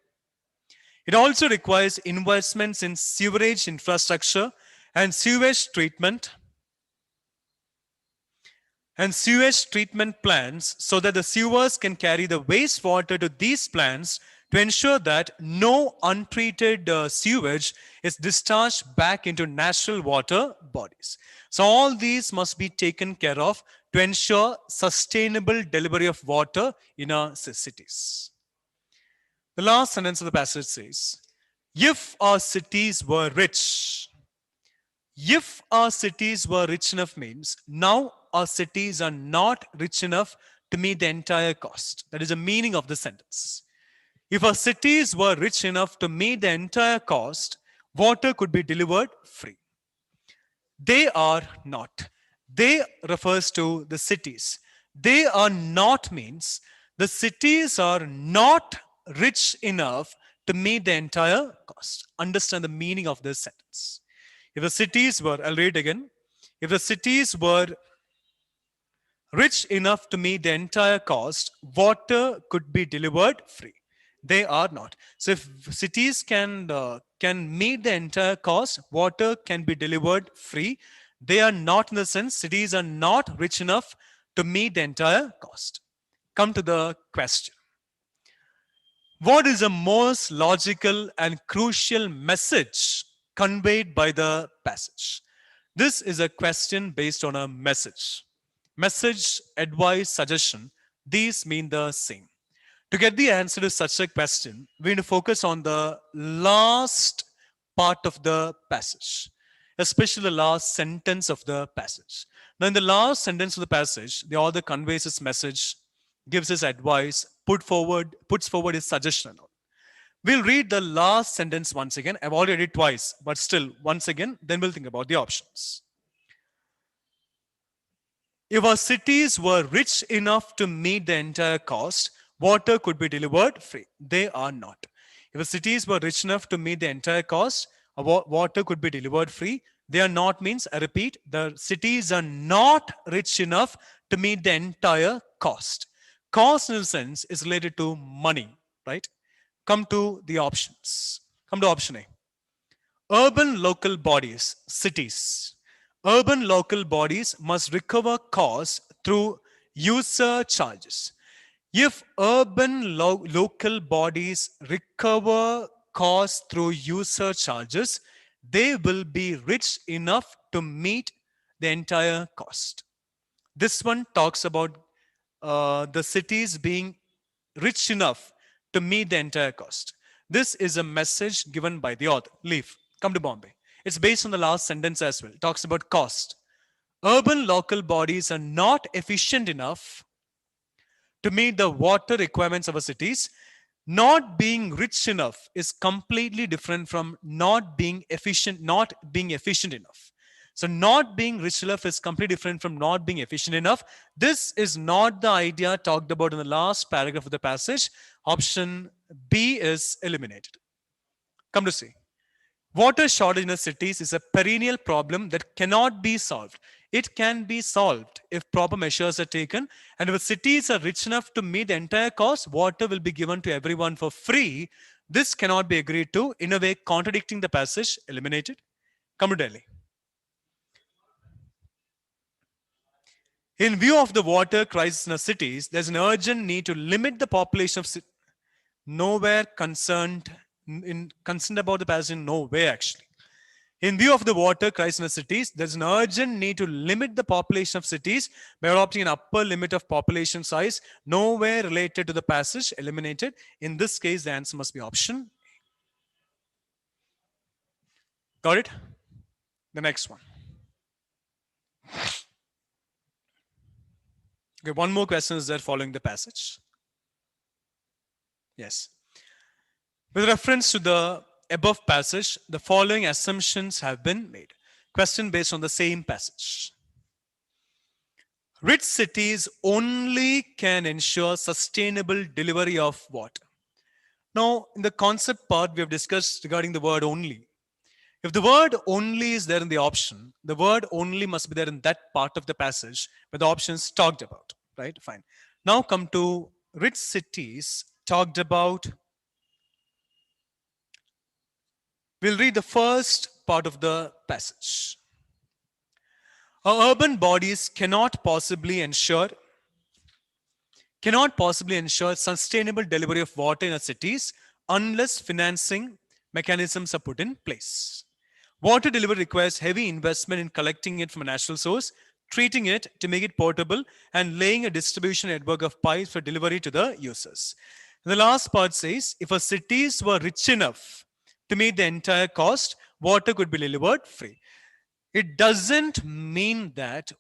Speaker 1: It also requires investments in sewerage infrastructure and sewage treatment plants so that the sewers can carry the wastewater to these plants to ensure that no untreated sewage is discharged back into natural water bodies. So all these must be taken care of to ensure sustainable delivery of water in our cities. The last sentence of the passage says, if our cities were rich, if our cities were rich enough means now our cities are not rich enough to meet the entire cost. That is the meaning of the sentence. If our cities were rich enough to meet the entire cost, water could be delivered free. They are not. They refers to the cities. They are not means the cities are not rich enough to meet the entire cost. Understand the meaning of this sentence. If the cities were, I'll read again. If the cities were rich enough to meet the entire cost, water could be delivered free. They are not. So if cities can meet the entire cost, water can be delivered free. They are not, in the sense cities are not rich enough to meet the entire cost. Come to the question. What is the most logical and crucial message conveyed by the passage? This is a question based on a message. Message, advice, suggestion, these mean the same. To get the answer to such a question, we need to focus on the last part of the passage, especially the last sentence of the passage. Now, in the last sentence of the passage, the author conveys his message, gives his advice, puts forward his suggestion. We'll read the last sentence once again. I've already read it twice, but still, once again, then we'll think about the options. If our cities were rich enough to meet the entire cost, water could be delivered free. They are not. If our cities were rich enough to meet the entire cost, water could be delivered free. They are not means, I repeat, the cities are not rich enough to meet the entire cost. Cost, in a sense, is related to money, right? Come to the options. Come to option A. Urban local bodies, cities. Urban local bodies must recover costs through user charges. If urban local bodies recover costs through user charges, they will be rich enough to meet the entire cost. This one talks about the cities being rich enough to meet the entire cost. This is a message given by the author. Leave. Come to Bombay. It's based on the last sentence as well. It talks about cost. Urban local bodies are not efficient enough to meet the water requirements of our cities. Not being rich enough is completely different from not being efficient enough. So not being rich enough is completely different from not being efficient enough. This is not the idea talked about in the last paragraph of the passage. Option B is eliminated. Come to see. Water shortage in our cities is a perennial problem that cannot be solved. It can be solved if proper measures are taken, and if cities are rich enough to meet the entire cost, water will be given to everyone for free. This cannot be agreed to, in a way contradicting the passage. Eliminated. Come to Delhi. In view of the water crisis in our cities, there's an urgent need to limit the population of nowhere concerned about the passage in nowhere actually. In view of the water crisis in the cities, there's an urgent need to limit the population of cities by adopting an upper limit of population size. Nowhere related to the passage. Eliminated. In this case, the answer must be option. Got it? The next one. Okay, one more question is there following the passage. Yes. With reference to the above passage, the following assumptions have been made. Question based on the same passage. Rich cities only can ensure sustainable delivery of water. Now, in the concept part, we have discussed regarding the word only. If the word only is there in the option, the word only must be there in that part of the passage where the options talked about, right? Fine. Now come to rich cities talked about. We'll read the first part of the passage. Our urban bodies cannot possibly ensure sustainable delivery of water in our cities unless financing mechanisms are put in place. Water delivery requires heavy investment in collecting it from a natural source, treating it to make it portable, and laying a distribution network of pipes for delivery to the users. The last part says, if our cities were rich enough to meet the entire cost, water could be delivered free. It doesn't mean that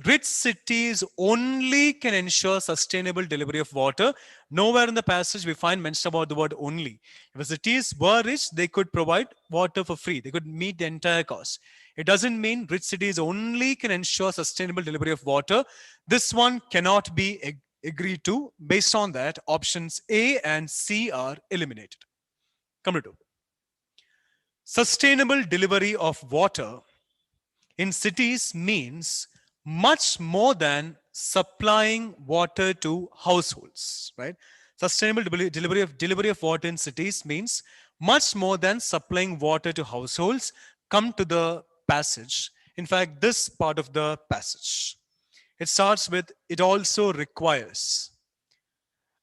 Speaker 1: rich cities only can ensure sustainable delivery of water. Nowhere in the passage we find mention about the word only. If the cities were rich, they could provide water for free. They could meet the entire cost. It doesn't mean rich cities only can ensure sustainable delivery of water. This one cannot be agreed to. Based on that, options A and C are eliminated. Come to 2. Sustainable delivery of water in cities means much more than supplying water to households, right? Sustainable delivery of water in cities means much more than supplying water to households. Come to the passage. In fact, this part of the passage, it starts with, it also requires,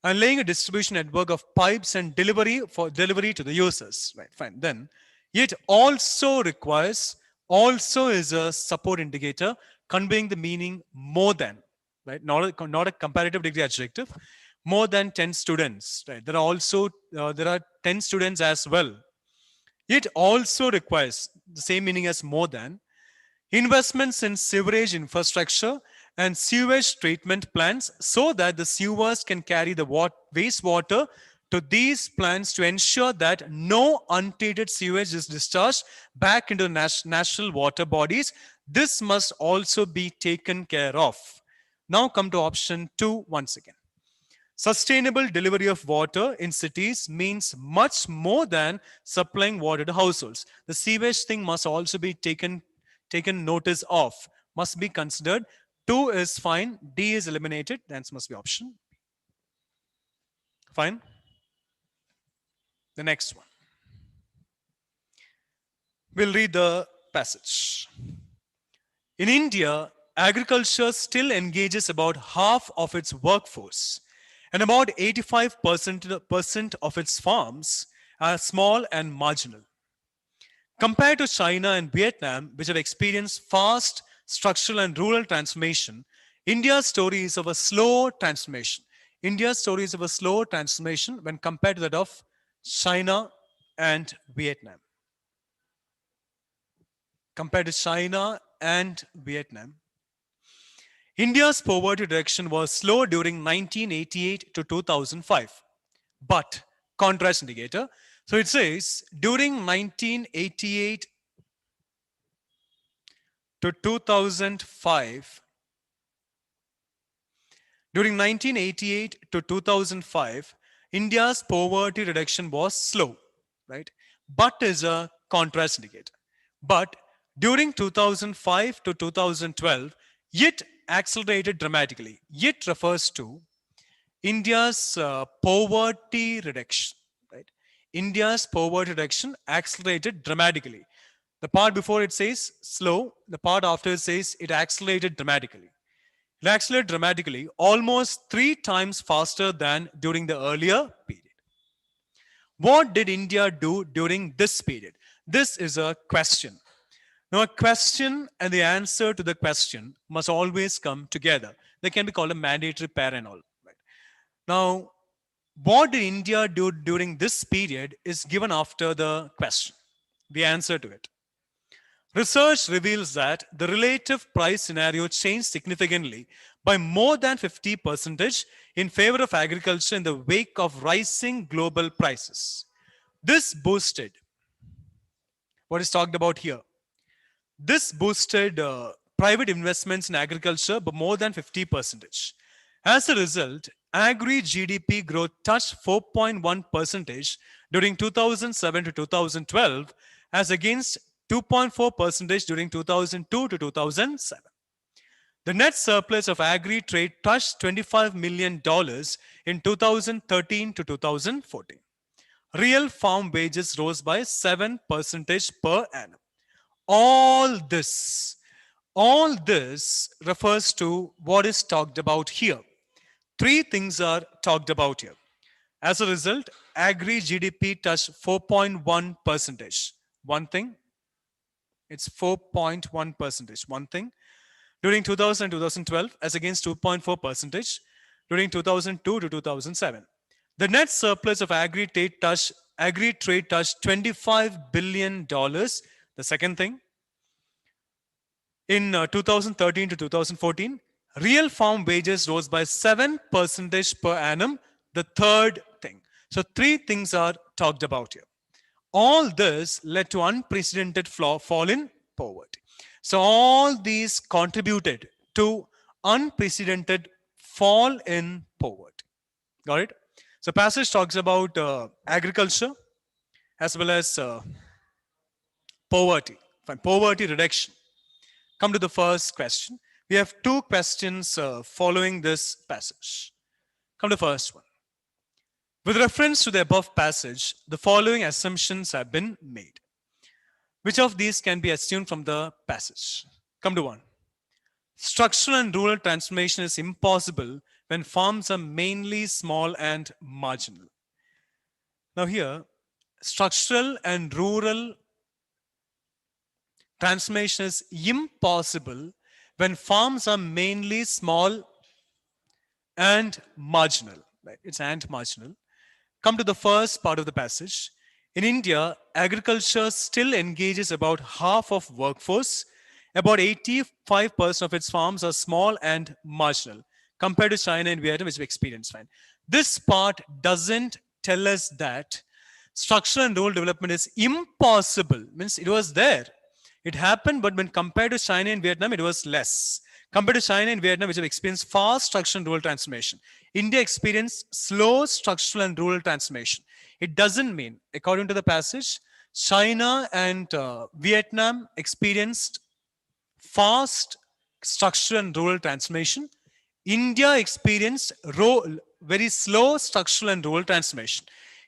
Speaker 1: and laying a distribution network of pipes and delivery to the users, right? Fine. Then, it also requires, also is a support indicator conveying the meaning more than, right? Not a comparative degree adjective. More than 10 students, right? There are 10 students as well. It also requires the same meaning as more than. Investments in sewerage infrastructure and sewage treatment plants so that the sewers can carry the wastewater to these plants to ensure that no untreated sewage is discharged back into national water bodies. This must also be taken care of. Now come to option 2 once again. Sustainable delivery of water in cities means much more than supplying water to households. The sewage thing must also be taken notice of, must be considered. 2 is fine, D is eliminated, hence must be option. Fine. The next one. We'll read the passage. In India, agriculture still engages about half of its workforce, and about 85% of its farms are small and marginal. Compared to China and Vietnam, which have experienced fast structural and rural transformation, India's story is of a slow transformation. India's story is of a slow transformation when compared to that of China and Vietnam. Compared to China and Vietnam, India's poverty reduction was slow during 1988 to 2005. But, contrast indicator, so it says during 1988 to 2005, during 1988 to 2005, India's poverty reduction was slow, right? But is a contrast indicator. But during 2005 to 2012, it accelerated dramatically. It refers to India's poverty reduction, right? India's poverty reduction accelerated dramatically. The part before it says slow, the part after it says it accelerated dramatically. It accelerated dramatically, almost 3 times faster than during the earlier period. What did India do during this period? This is a question. Now, a question and the answer to the question must always come together. They can be called a mandatory pair and all. Right? Now, what did India do during this period is given after the question, the answer to it. Research reveals that the relative price scenario changed significantly by more than 50% in favor of agriculture in the wake of rising global prices. This boosted what is talked about here. This boosted private investments in agriculture by more than 50%. As a result, agri GDP growth touched 4.1% during 2007 to 2012, as against 2.4% during 2002 to 2007. The net surplus of agri trade touched $25 million in 2013 to 2014. Real farm wages rose by 7% per annum. All this refers to what is talked about here. 3 things are talked about here. As a result, agri GDP touched 4.1%. One thing, it's 4.1%. One thing. During 2000 and 2012, as against 2.4% during 2002 to 2007. The net surplus of agri trade touched $25 billion. The second thing, in 2013 to 2014, real farm wages rose by 7% per annum. The third thing. So 3 things are talked about here. All this led to unprecedented fall in poverty. So all these contributed to unprecedented fall in poverty. Got it? So passage talks about agriculture as well as poverty. Fine. Poverty reduction. Come to the first question. We have 2 questions following this passage. Come to the first one. With reference to the above passage, the following assumptions have been made. Which of these can be assumed from the passage? Come to 1. Structural and rural transformation is impossible when farms are mainly small and marginal. Now here, structural and rural transformation is impossible when farms are mainly small and marginal. Right? It's and marginal. Come to the first part of the passage. In India, agriculture still engages about half of workforce. About 85% of its farms are small and marginal compared to China and Vietnam, which we experienced. Fine. This part doesn't tell us that structural and rural development is impossible. Means it was there. It happened, but when compared to China and Vietnam, it was less. Compared to China and Vietnam, which have experienced fast structural and rural transformation, India experienced slow structural and rural transformation. It doesn't mean, according to the passage, China and Vietnam experienced fast structural and rural transformation. India experienced very slow structural and rural transformation.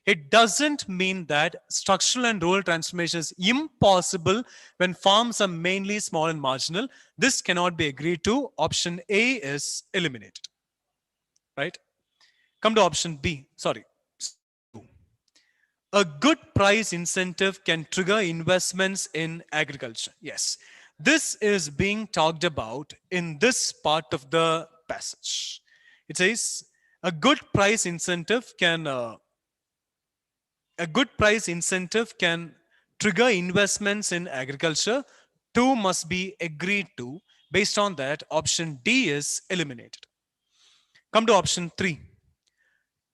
Speaker 1: It doesn't mean that structural and rural transformation is impossible when farms are mainly small and marginal. This cannot be agreed to. Option A is eliminated. Right? Come to option B. Sorry. A good price incentive can trigger investments in agriculture. Yes. This is being talked about in this part of the passage. It says a good price incentive can trigger investments in agriculture. Two must be agreed to. Based on that, option D is eliminated. Come to option 3.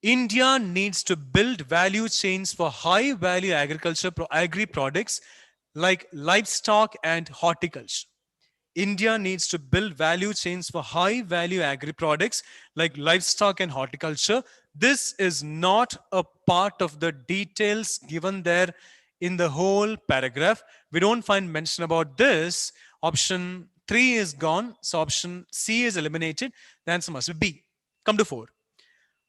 Speaker 1: India needs to build value chains for high value agri products like livestock and horticulture. India needs to build value chains for high value agri products like livestock and horticulture. This is not a part of the details given there in the whole paragraph. We don't find mention about this. Option 3 is gone. So option C is eliminated. The answer must be B. Come to 4.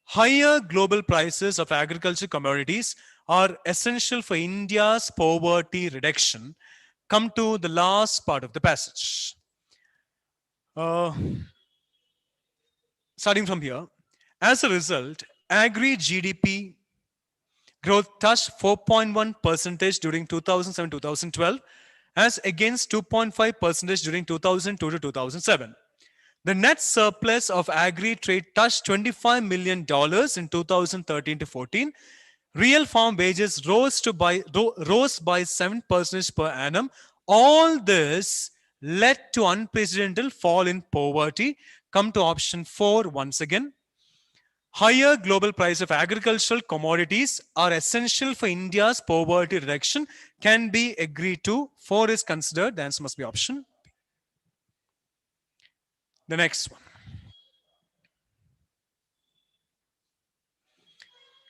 Speaker 1: Higher global prices of agriculture commodities are essential for India's poverty reduction. Come to the last part of the passage. Starting from here, as a result, agri GDP growth touched 4.1 percentage during 2007-2012, as against 2.5 percentage during 2002 to 2007. The net surplus of agri trade touched $25 million in 2013 to 14. Real farm wages rose by 7% per annum. All this led to unprecedented fall in poverty. Come to option 4 once again. Higher global price of agricultural commodities are essential for India's poverty reduction. Can be agreed to. 4 is considered. The answer must be option. The next one.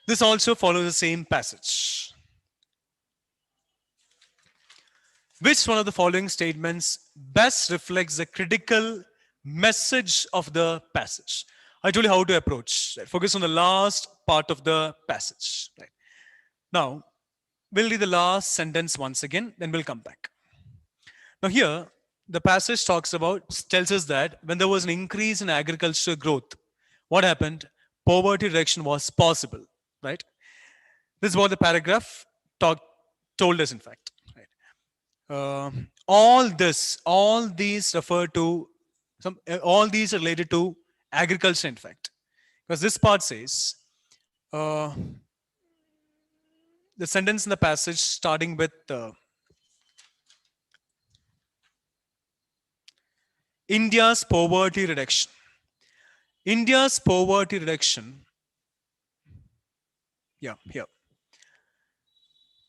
Speaker 1: This also follows the same passage. Which one of the following statements best reflects the critical message of the passage? I told you how to approach. Right? Focus on the last part of the passage. Right? Now, we'll read the last sentence once again, then we'll come back. Now here, the passage tells us that when there was an increase in agriculture growth, what happened? Poverty reduction was possible, right? This is what the paragraph told us, in fact. Right? All these refer to all these are related to agriculture, in fact, because this part says the sentence in the passage starting with India's poverty reduction. India's poverty reduction. Yeah, here.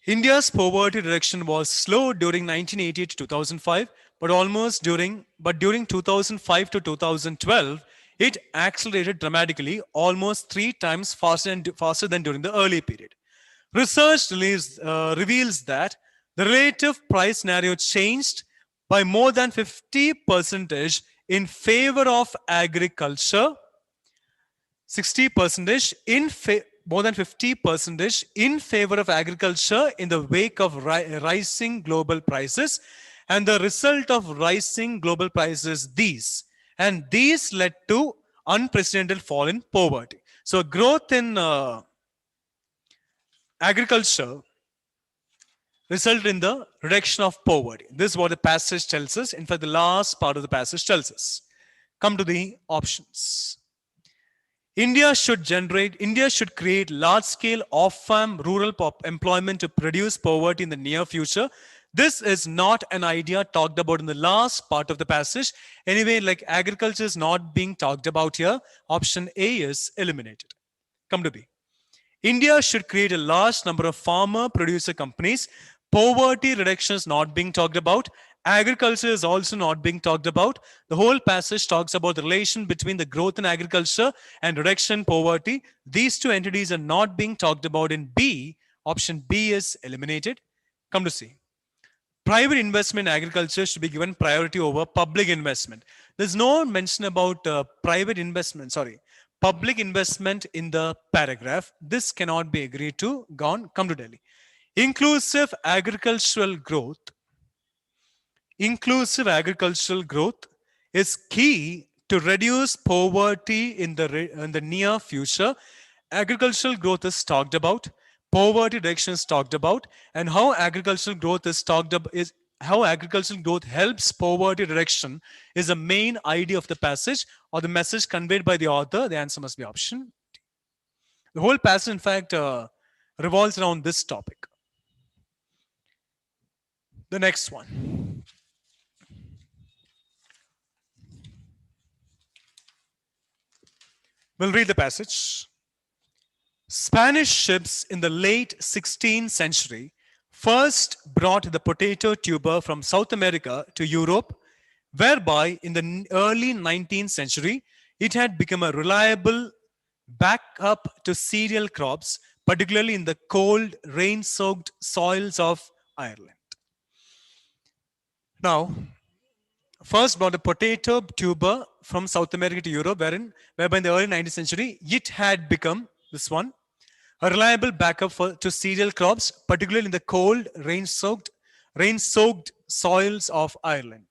Speaker 1: India's poverty reduction was slow during 1980 to 2005, but during 2005 to 2012, it accelerated dramatically, almost 3 times faster than during the early period. Research reveals that the relative price scenario changed by more than 50% in favor of agriculture, 60% more than 50% in favor of agriculture in the wake of rising global prices. And the result of rising global prices, these led to unprecedented fall in poverty. So growth in agriculture resulted in the reduction of poverty. This is what the passage tells us. In fact, the last part of the passage tells us. Come to the options. India should create large-scale off-farm rural employment to reduce poverty in the near future. This is not an idea talked about in the last part of the passage. Anyway, like agriculture is not being talked about here. Option A is eliminated. Come to B. India should create a large number of farmer producer companies. Poverty reduction is not being talked about. Agriculture is also not being talked about. The whole passage talks about the relation between the growth in agriculture and reduction in poverty. These two entities are not being talked about in B. Option B is eliminated. Come to C. Private investment in agriculture should be given priority over public investment. There's no mention about public investment in the paragraph. This cannot be agreed to. Gone. Come to Delhi. Inclusive agricultural growth is key to reduce poverty in the near future. Agricultural growth is talked about, poverty reduction is talked about, and how agricultural growth is talked about is how agricultural growth helps poverty reduction is the main idea of the passage or the message conveyed by the author. The answer must be option D. The whole passage, in fact, revolves around this topic. The next one. We'll read the passage. Spanish ships in the late 16th century first brought the potato tuber from South America to Europe, whereby in the early 19th century, it had become a reliable backup to cereal crops, particularly in the cold, rain-soaked soils of Ireland. Now, first brought a potato tuber from South America to Europe, whereby in the early 19th century, it had become, this one, a reliable backup to cereal crops, particularly in the cold, rain-soaked soils of Ireland.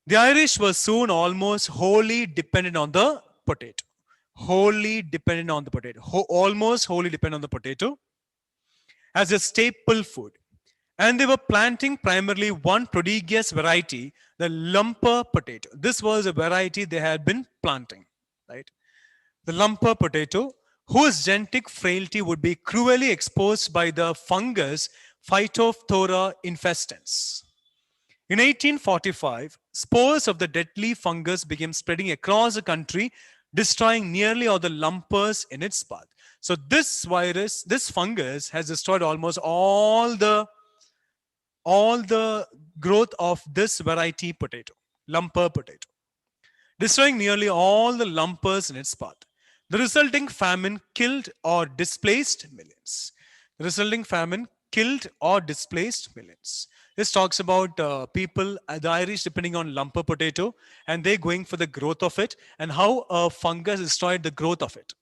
Speaker 1: The Irish were soon almost wholly dependent on the potato. Almost wholly dependent on the potato as a staple food. And they were planting primarily one prodigious variety, the lumper potato. This was a variety they had been planting, right? The lumper potato, whose genetic frailty would be cruelly exposed by the fungus Phytophthora infestans. In 1845, spores of the deadly fungus began spreading across the country, destroying nearly all the lumpers in its path. So this fungus has destroyed almost all the growth of this variety potato, lumper potato, destroying nearly all the lumpers in its path. The resulting famine killed or displaced millions. This talks about people, the Irish depending on lumper potato, and they going for the growth of it, and how a fungus destroyed the growth of it.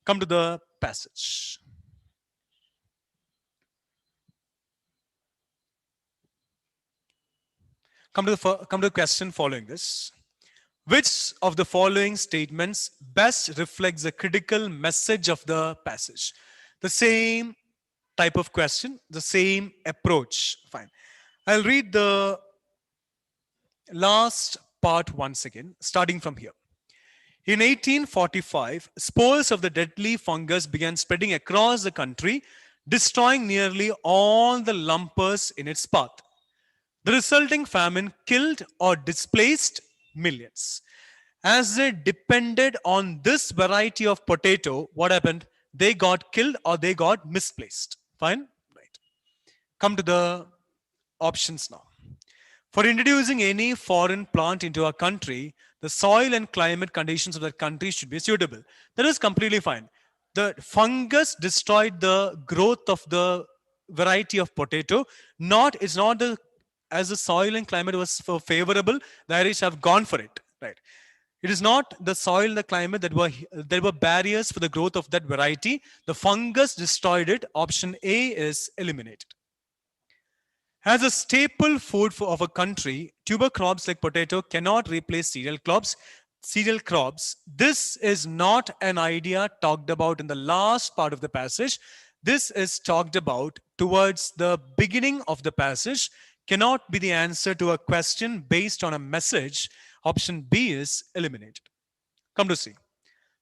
Speaker 1: Come to the passage. Come to the question following this. Which of the following statements best reflects the critical message of the passage? The same type of question, the same approach. Fine. I'll read the last part once again, starting from here. In 1845, spores of the deadly fungus began spreading across the country, destroying nearly all the lumpers in its path. The resulting famine killed or displaced millions. As they depended on this variety of potato, what happened? They got killed or they got misplaced. Fine? Right. Come to the options now. For introducing any foreign plant into a country, the soil and climate conditions of that country should be suitable. That is completely fine. The fungus destroyed the growth of the variety of potato. It's not as the soil and climate was favorable, the Irish have gone for it. Right. It is not the soil and the climate that were barriers for the growth of that variety. The fungus destroyed it. Option A is eliminated. As a staple food of a country, tuber crops like potato cannot replace cereal crops. This is not an idea talked about in the last part of the passage. This is talked about towards the beginning of the passage. Cannot be the answer to a question based on a message. Option B is eliminated. Come to see.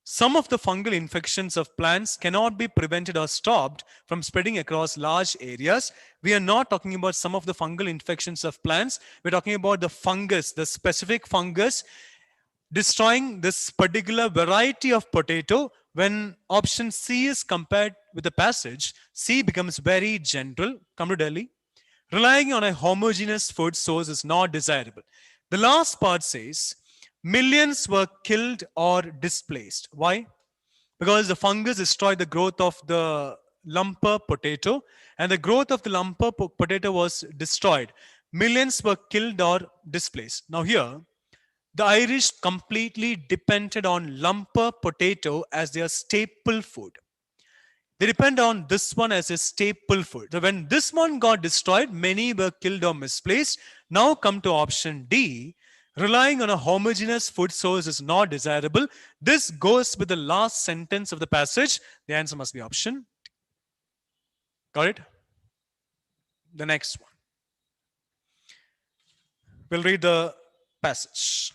Speaker 1: Some of the fungal infections of plants cannot be prevented or stopped from spreading across large areas. We are not talking about some of the fungal infections of plants. We're talking about the fungus, the specific fungus destroying this particular variety of potato. When option C is compared with the passage, C becomes very general. Come to Delhi. Relying on a homogeneous food source is not desirable. The last part says millions were killed or displaced. Why? Because the fungus destroyed the growth of the lumper potato, and the growth of the lumper potato was destroyed. Millions were killed or displaced. Now, here, the Irish completely depended on lumper potato as their staple food. They depend on this one as a staple food. So when this one got destroyed, many were killed or misplaced. Now come to option D. Relying on a homogeneous food source is not desirable. This goes with the last sentence of the passage. The answer must be option. Got it? The next one. We'll read the passage.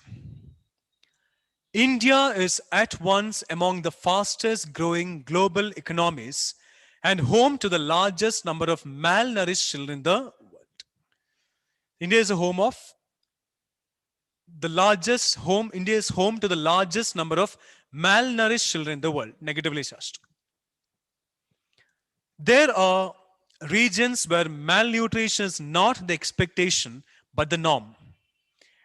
Speaker 1: India is at once among the fastest growing global economies and home to the largest number of malnourished children in the world. India is a home of the largest home, India is home to the largest number of malnourished children in the world, negatively charged. There are regions where malnutrition is not the expectation but the norm.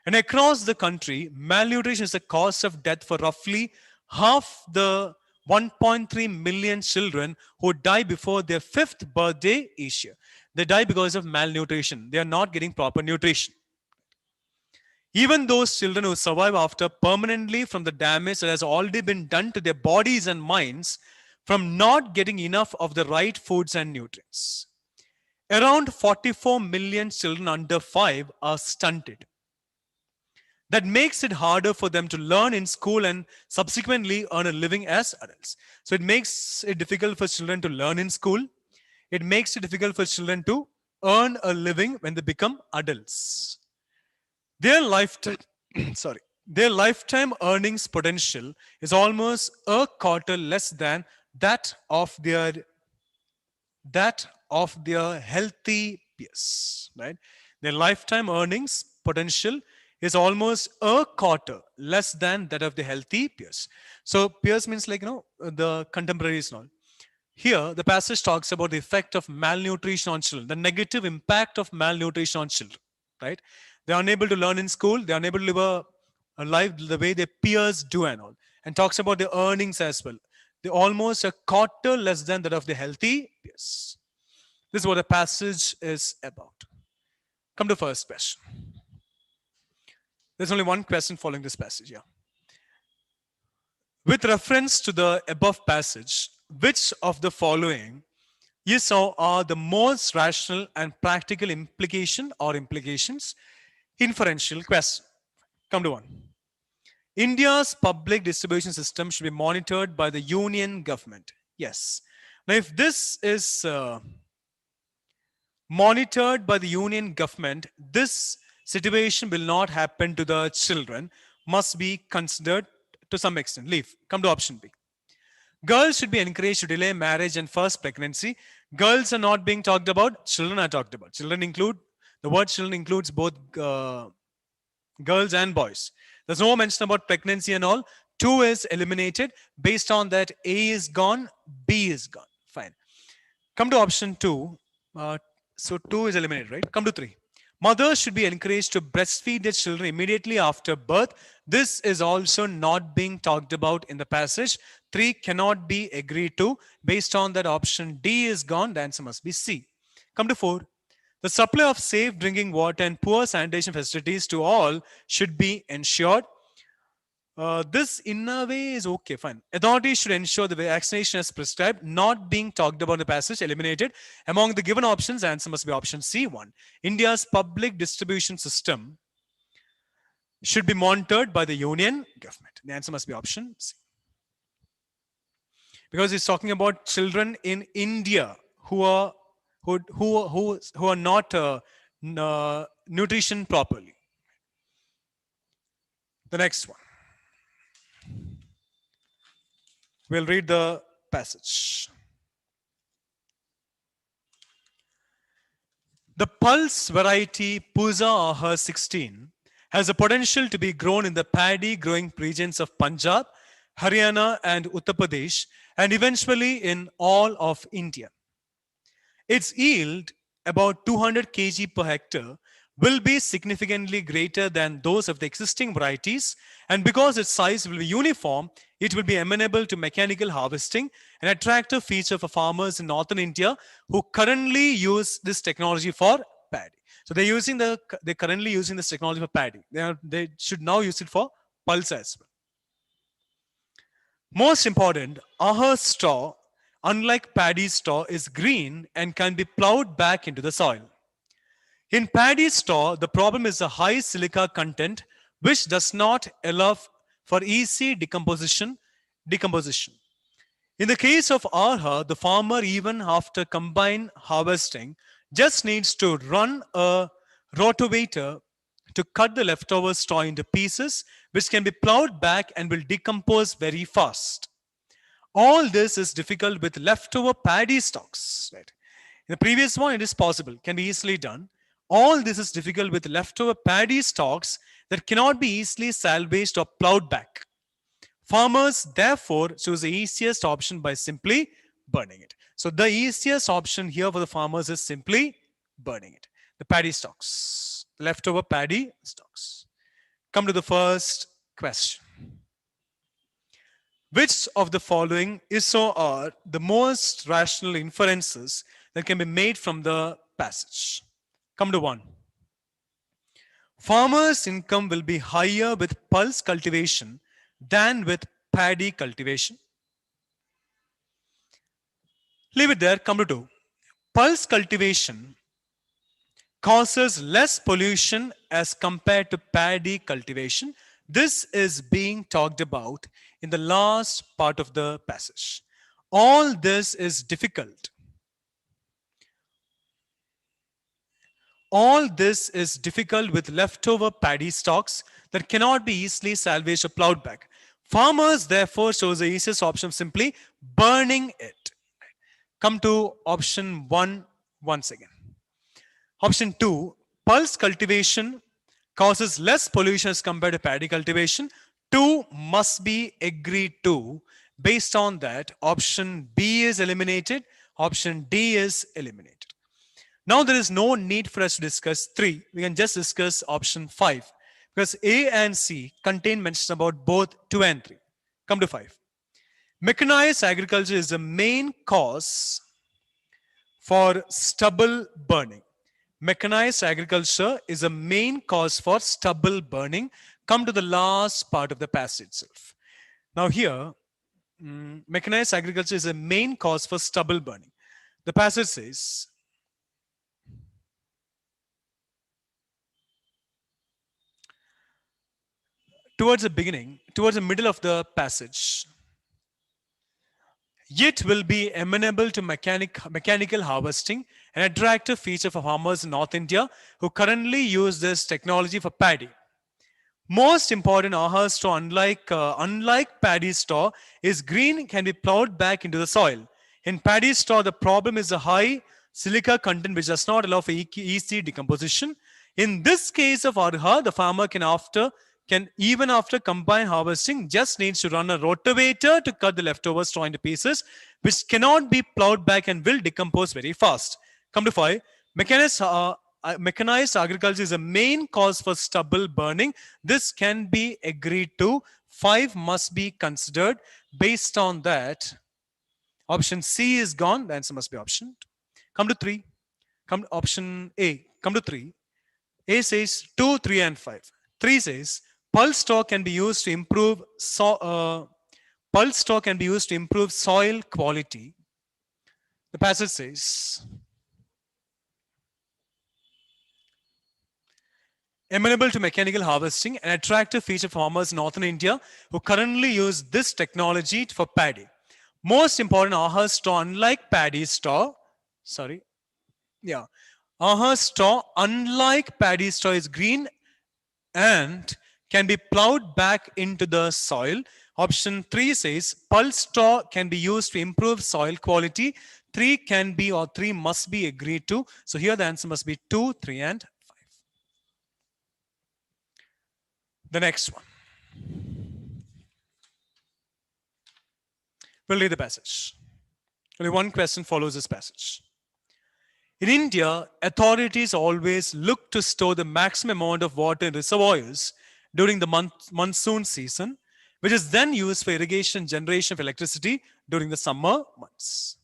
Speaker 1: And across the country, malnutrition is the cause of death for roughly half the 1.3 million children who die before their fifth birthday each year. They die because of malnutrition. They are not getting proper nutrition. Even those children who survive after permanently from the damage that has already been done to their bodies and minds from not getting enough of the right foods and nutrients. Around 44 million children under 5 are stunted. That makes it harder for them to learn in school and subsequently earn a living as adults. So it makes it difficult for children to learn in school. It makes it difficult for children to earn a living when they become adults. Their lifetime, sorry, their lifetime earnings potential is almost a quarter less than that of their healthy peers, right? Their lifetime earnings potential is almost a quarter less than that of the healthy peers. So peers means like, the contemporaries and all. Here, the passage talks about the effect of malnutrition on children, the negative impact of malnutrition on children, right? They're unable to learn in school. They're unable to live a life the way their peers do and all. And talks about the earnings as well. They're almost a quarter less than that of the healthy peers. This is what the passage is about. Come to first question. There's only one question following this passage, yeah. With reference to the above passage, which of the following you saw are the most rational and practical implication or implications? Inferential question. Come to one. India's public distribution system should be monitored by the union government. Yes. Now, if this is monitored by the union government, this situation will not happen to the children, must be considered to some extent. Leave. Come to option B. Girls should be encouraged to delay marriage and first pregnancy. Girls are not being talked about, children are talked about. Children include, the word children includes both girls and boys. There's no mention about pregnancy and all. 2 is eliminated. Based on that, A is gone, B is gone. Fine. Come to option 2. So 2 is eliminated, right? Come to 3. Mothers should be encouraged to breastfeed their children immediately after birth. This is also not being talked about in the passage. 3 cannot be agreed to. Based on that, option D is gone. The answer must be C. Come to 4. The supply of safe drinking water and poor sanitation facilities to all should be ensured. This in a way is okay, fine. Authorities should ensure the vaccination as prescribed, not being talked about in the passage, eliminated. Among the given options, the answer must be option C1. India's public distribution system should be monitored by the union government. The answer must be option C. Because he's talking about children in India who are not nutrition properly. The next one. We'll read the passage. The pulse variety Pusa Ahar 16 has the potential to be grown in the paddy growing regions of Punjab, Haryana, and Uttar Pradesh, and eventually in all of India. Its yield, about 200 kg per hectare, will be significantly greater than those of the existing varieties, and because its size will be uniform, it will be amenable to mechanical harvesting, an attractive feature for farmers in northern India who currently use this technology for paddy. So they're currently using this technology for paddy. They should now use it for pulse as well. Most important, our straw, unlike paddy straw, is green and can be plowed back into the soil. In paddy straw, the problem is the high silica content, which does not allow for easy decomposition. In the case of arha, the farmer, even after combine harvesting, just needs to run a rotavator to cut the leftover straw into pieces, which can be plowed back and will decompose very fast. All this is difficult with leftover paddy stocks. Right? In the previous one, it is possible, can be easily done. All this is difficult with leftover paddy stocks that cannot be easily salvaged or plowed back. Farmers therefore choose the easiest option by simply burning it. So the easiest option here for the farmers is simply burning it. The paddy stocks, leftover paddy stocks. Come to the first question. Which of the following is or are the most rational inferences that can be made from the passage? Come to one. Farmers' income will be higher with pulse cultivation than with paddy cultivation. Leave it there. Come to two. Pulse cultivation causes less pollution as compared to paddy cultivation. This is being talked about in the last part of the passage. All this is difficult. All this is difficult with leftover paddy stocks that cannot be easily salvaged or plowed back. Farmers therefore chose the easiest option, simply burning it. Come to option 1 once again. Option 2, pulse cultivation causes less pollution as compared to paddy cultivation. 2 must be agreed to. Based on that, option B is eliminated, option D is eliminated. Now there is no need for us to discuss 3. We can just discuss option 5 because A and C contain mentions about both 2 and 3. Come to 5. Mechanized agriculture is the main cause for stubble burning. Mechanized agriculture is a main cause for stubble burning. Come to the last part of the passage itself. Now here, mechanized agriculture is a main cause for stubble burning. The passage says, towards the middle of the passage, it will be amenable to mechanical harvesting, an attractive feature for farmers in North India who currently use this technology for paddy. Most important, aha straw, unlike paddy straw, is green, can be plowed back into the soil. In paddy straw, the problem is a high silica content which does not allow for easy decomposition. In this case of arha, the farmer can even after combine harvesting just needs to run a rotavator to cut the leftover straw into pieces, which cannot be plowed back and will decompose very fast. Come to 5. Mechanized agriculture is a main cause for stubble burning. This can be agreed to. 5 must be considered. Based on that, option C is gone. The answer must be option 2. Come to 3. Come to option A. Come to 3. A says 2, 3, and 5. 3 says pulse straw can be used to improve soil quality. The passage says, amenable to mechanical harvesting, an attractive feature for farmers in northern India who currently use this technology for paddy. Most important, aha straw, unlike paddy straw, aha straw, unlike paddy straw, is green and can be plowed back into the soil. Option 3 says pulse straw can be used to improve soil quality. 3 can be or 3 must be agreed to. So here the answer must be 2, 3, and 5. The next one. We'll read the passage. Only one question follows this passage. In India, authorities always look to store the maximum amount of water in reservoirs during the monsoon season, which is then used for irrigation generation of electricity during the summer months.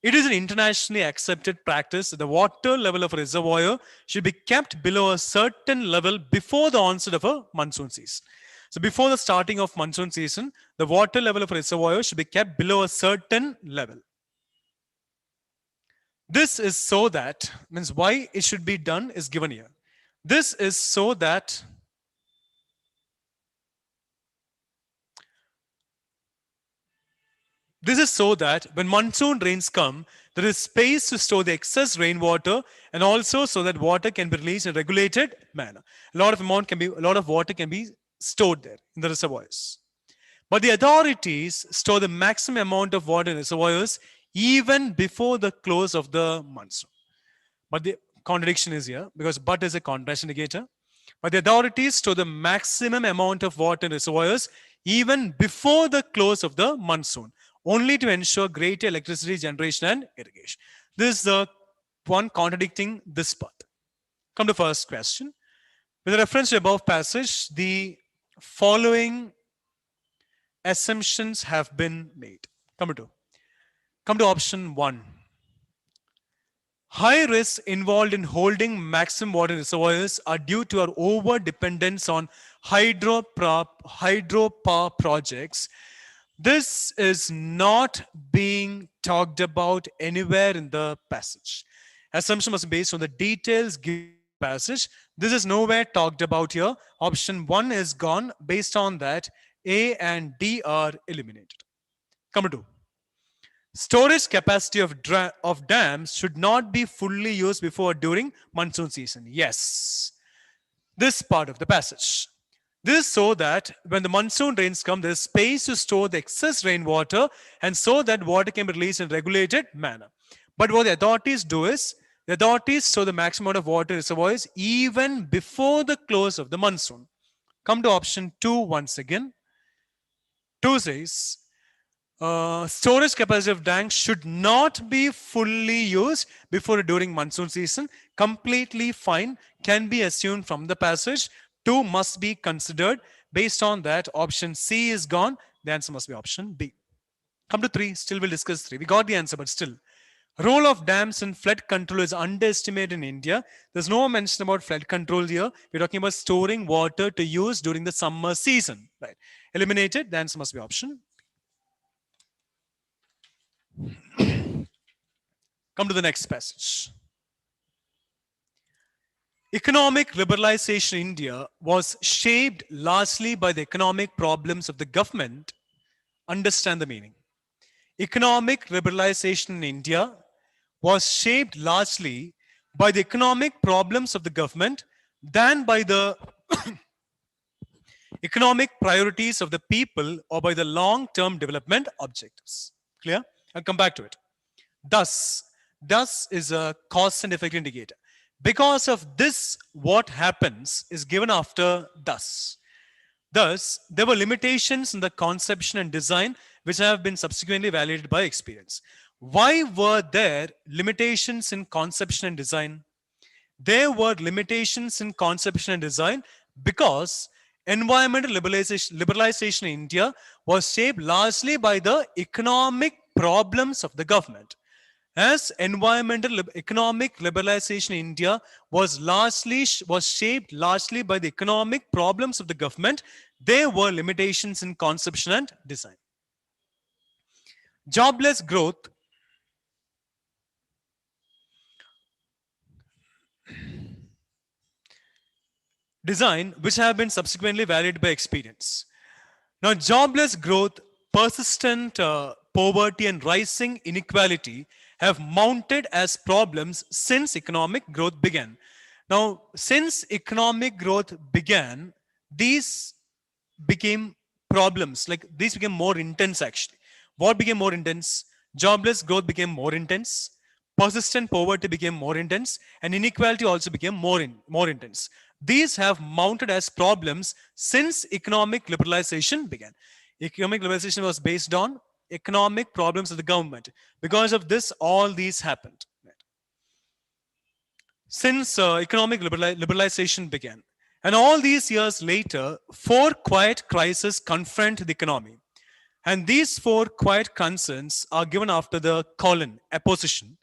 Speaker 1: It is an internationally accepted practice that the water level of a reservoir should be kept below a certain level before the onset of a monsoon season. So before the starting of monsoon season, the water level of a reservoir should be kept below a certain level. This is so that, means why it should be done is given here. This is so that when monsoon rains come, there is space to store the excess rainwater, and also so that water can be released in a regulated manner. A lot of water can be stored there in the reservoirs. But the authorities store the maximum amount of water in reservoirs even before the close of the monsoon. But the contradiction is here because but is a contrast indicator. But the authorities store the maximum amount of water in reservoirs even before the close of the monsoon, only to ensure greater electricity generation and irrigation. This is the one contradicting this part. Come to first question. With reference to above passage, the following assumptions have been made. Come to option 1. High risks involved in holding maximum water reservoirs are due to our over dependence on hydropower projects. This is not being talked about anywhere in the passage. Assumption was based on the details given in the passage. This is nowhere talked about here. Option 1 is gone. Based on that, A and D are eliminated. Come to 2. Storage capacity of dams should not be fully used before or during monsoon season. Yes. This part of the passage. This is so that when the monsoon rains come, there is space to store the excess rainwater and so that water can be released in a regulated manner. But what the authorities do is, the authorities store the maximum amount of water in reservoirs even before the close of the monsoon. Come to option 2 once again. 2 says, storage capacity of dams should not be fully used before or during monsoon season. Completely fine, can be assumed from the passage. 2 must be considered. Based on that, option C is gone. The answer must be option B. Come to 3. Still we'll discuss 3. We got the answer, but still. Role of dams in flood control is underestimated in India. There's no mention about flood control here. We're talking about storing water to use during the summer season. Right. Eliminated. The answer must be option. Come to the next passage. Economic liberalization in India was shaped largely by the economic problems of the government. Understand the meaning. Economic liberalization in India was shaped largely by the economic problems of the government than by the economic priorities of the people or by the long-term development objectives. Clear? I'll come back to it. Thus is a cause and effect indicator. Because of this, what happens is given after thus. Thus, there were limitations in the conception and design which have been subsequently validated by experience. Why were there limitations in conception and design? There were limitations in conception and design because environmental liberalization in India was shaped largely by the economic problems of the government. As economic liberalization in India was shaped largely by the economic problems of the government, there were limitations in conception and design. Jobless growth design which have been subsequently validated by experience. Now, jobless growth, persistent poverty and rising inequality have mounted as problems since economic growth began. Now, since economic growth began, these became problems, like these became more intense actually. What became more intense? Jobless growth became more intense, persistent poverty became more intense, and inequality also became more intense. These have mounted as problems since economic liberalization began. Economic liberalization was based on economic problems of the government. Because of this, all these happened. Since economic liberalization began. And all these years later, four quiet crises confront the economy. And these four quiet concerns are given after the colon, apposition,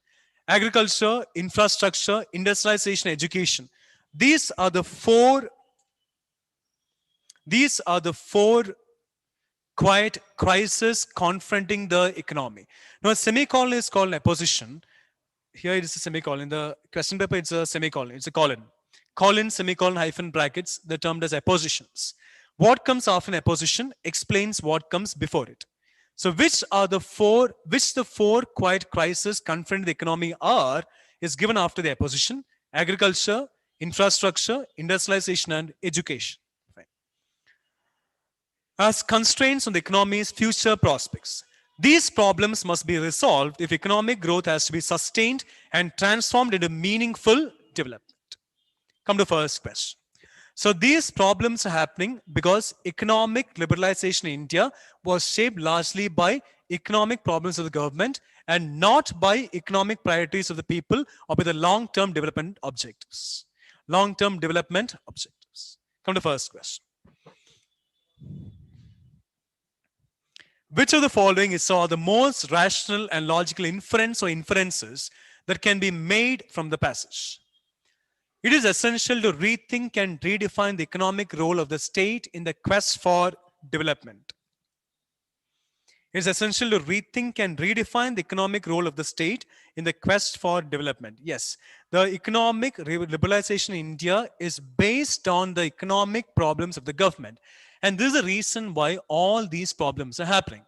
Speaker 1: agriculture, infrastructure, industrialization, education. These are the four quiet crises confronting the economy. Now, a semicolon is called an apposition. Here it is a semicolon. In the question paper, it's a semicolon. It's a colon. Colon, semicolon, hyphen, brackets, they're termed as appositions. What comes after an apposition explains what comes before it. So which the four quiet crises confronting the economy are is given after the apposition: agriculture, infrastructure, industrialization, and education. As constraints on the economy's future prospects. These problems must be resolved if economic growth has to be sustained and transformed into meaningful development. Come to first question. So these problems are happening because economic liberalization in India was shaped largely by economic problems of the government and not by economic priorities of the people or by the long-term development objectives. Long-term development objectives. Come to first question. Which of the following is the most rational and logical inference or inferences that can be made from the passage? It is essential to rethink and redefine the economic role of the state in the quest for development. It is essential to rethink and redefine the economic role of the state in the quest for development. Yes, the economic liberalization in India is based on the economic problems of the government. And this is the reason why all these problems are happening.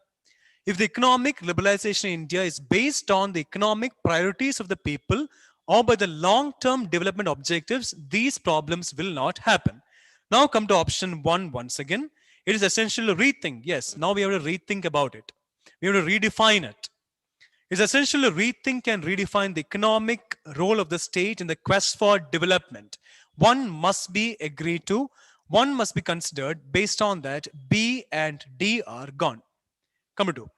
Speaker 1: If the economic liberalization in India is based on the economic priorities of the people or by the long-term development objectives, these problems will not happen. Now come to option 1 once again. It is essential to rethink. Yes, now we have to rethink about it. We have to redefine it. It's essential to rethink and redefine the economic role of the state in the quest for development. One must be agreed to. One must be considered. Based on that, B and D are gone. Come to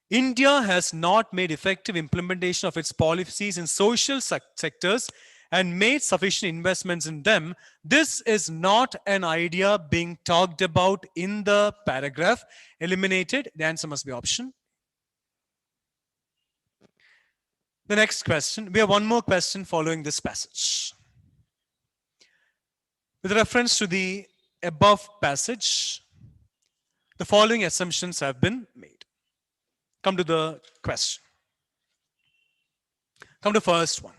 Speaker 1: India has not made effective implementation of its policies in social sectors and made sufficient investments in them. This is not an idea being talked about in the paragraph. Eliminated. The answer must be option. The next question. We have one more question following this passage. With reference to the above passage, the following assumptions have been made. Come to the question. Come to first one.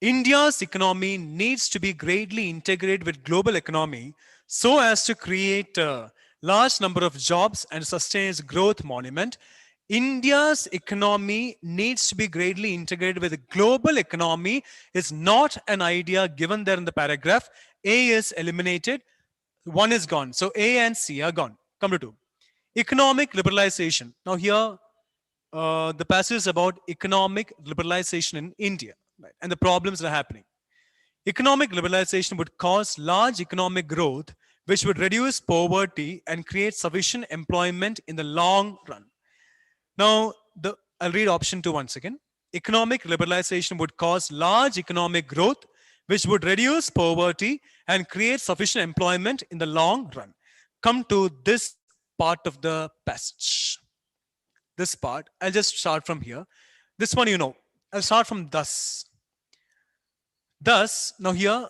Speaker 1: India's economy needs to be greatly integrated with global economy so as to create a large number of jobs and sustain its growth monument. India's economy needs to be greatly integrated with the global economy is not an idea given there in the paragraph. A is eliminated. 1 is gone. So A and C are gone. Come to 2. Economic liberalization. Now here, the passage is about economic liberalization in India, right, and the problems that are happening. Economic liberalization would cause large economic growth, which would reduce poverty and create sufficient employment in the long run. Now, I'll read option 2 once again. Economic liberalization would cause large economic growth, which would reduce poverty and create sufficient employment in the long run. Come to this part of the passage. This part, I'll just start from here. This one, I'll start from thus. Thus, now here,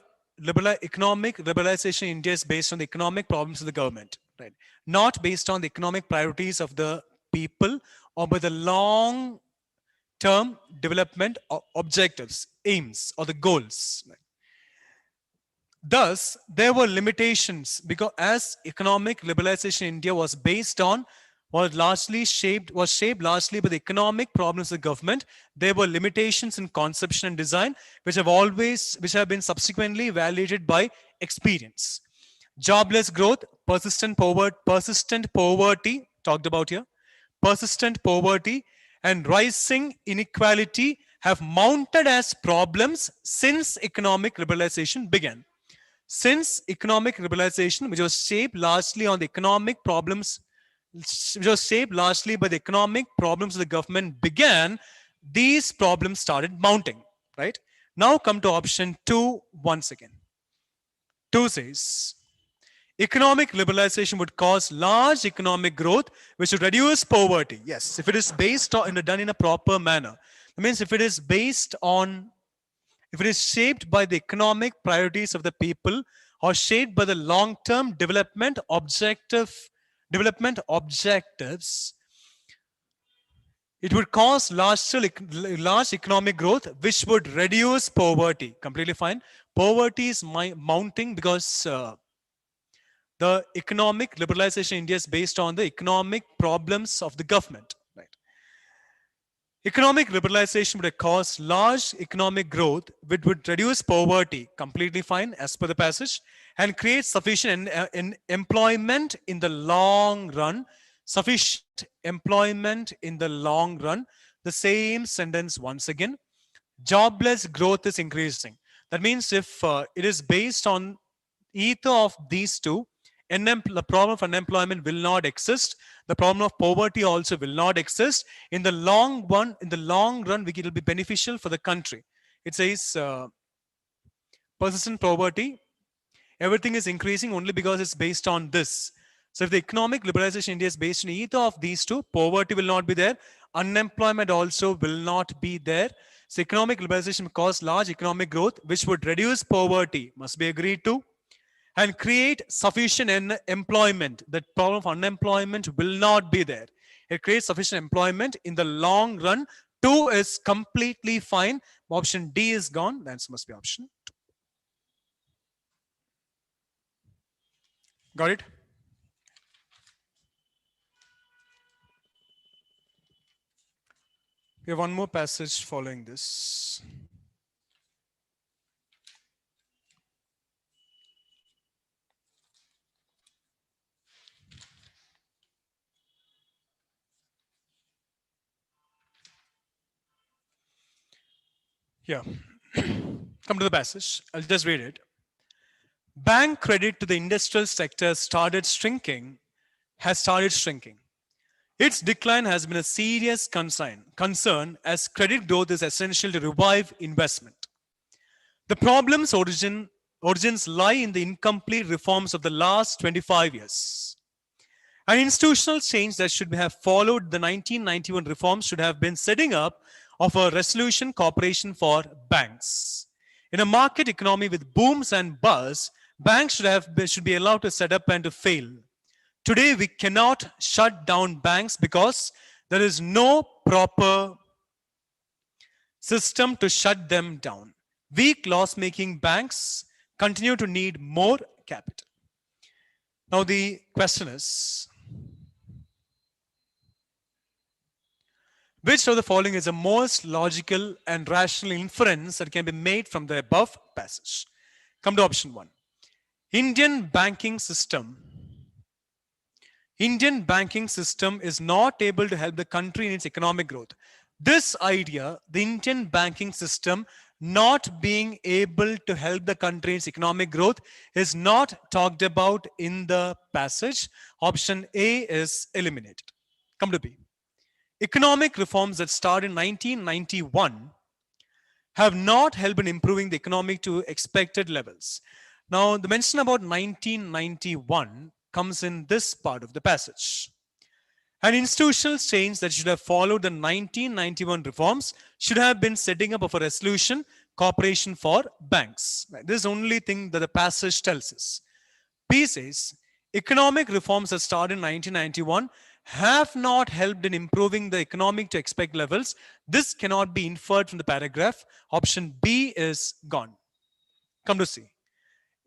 Speaker 1: economic liberalization in India is based on the economic problems of the government, right? Not based on the economic priorities of the people or by the long-term development objectives, aims, or the goals. Right? Thus, there were limitations because as economic liberalization in India was based on, was shaped largely by the economic problems of the government. There were limitations in conception and design, which have been subsequently validated by experience. Jobless growth, persistent poverty, talked about here, persistent poverty and rising inequality have mounted as problems since economic liberalization began. Since economic liberalization, which was shaped largely on the economic problems, which was shaped largely by the economic problems of the government began, these problems started mounting, right? Now come to option 2 once again. 2 says, economic liberalization would cause large economic growth, which would reduce poverty. Yes, if it is based on done in a proper manner. That means if it is based on, if it is shaped by the economic priorities of the people or shaped by the long-term development objectives, it would cause large economic growth, which would reduce poverty. Completely fine. Poverty is mounting because the economic liberalization in India is based on the economic problems of the government. Right. Economic liberalization would cause large economic growth, which would reduce poverty. Completely fine, as per the passage, and create sufficient employment in the long run. Sufficient employment in the long run. The same sentence once again. Jobless growth is increasing. That means if it is based on either of these two, the problem of unemployment will not exist. The problem of poverty also will not exist. In the long run, it will be beneficial for the country. It says persistent poverty, everything is increasing only because it's based on this. So if the economic liberalization in India is based on either of these two, poverty will not be there. Unemployment also will not be there. So economic liberalization will cause large economic growth, which would reduce poverty, must be agreed to, and create sufficient employment. The problem of unemployment will not be there. It creates sufficient employment in the long run. 2 is completely fine. Option D is gone. The answer must be option 2. Got it? We have one more passage following this. Yeah. Come to the passage. I'll just read it. Bank credit to the industrial sector has started shrinking. Its decline has been a serious concern as credit growth is essential to revive investment. The problem's origins lie in the incomplete reforms of the last 25 years. An institutional change that should have followed the 1991 reforms should have been setting up of a resolution corporation for banks. In a market economy with booms and busts, banks should be allowed to set up and to fail. Today, we cannot shut down banks because there is no proper system to shut them down. Weak loss-making banks continue to need more capital. Now the question is, which of the following is the most logical and rational inference that can be made from the above passage? Come to option 1. Indian banking system is not able to help the country in its economic growth. This idea, the Indian banking system not being able to help the country in its economic growth, is not talked about in the passage. Option A is eliminated. Come to B. Economic reforms that started in 1991 have not helped in improving the economy to expected levels. Now, the mention about 1991 comes in this part of the passage. An institutional change that should have followed the 1991 reforms should have been setting up of a resolution corporation for banks. This is the only thing that the passage tells us. B says, economic reforms that started in 1991 have not helped in improving the economic to expect levels. This cannot be inferred from the paragraph. Option B is gone. Come to C.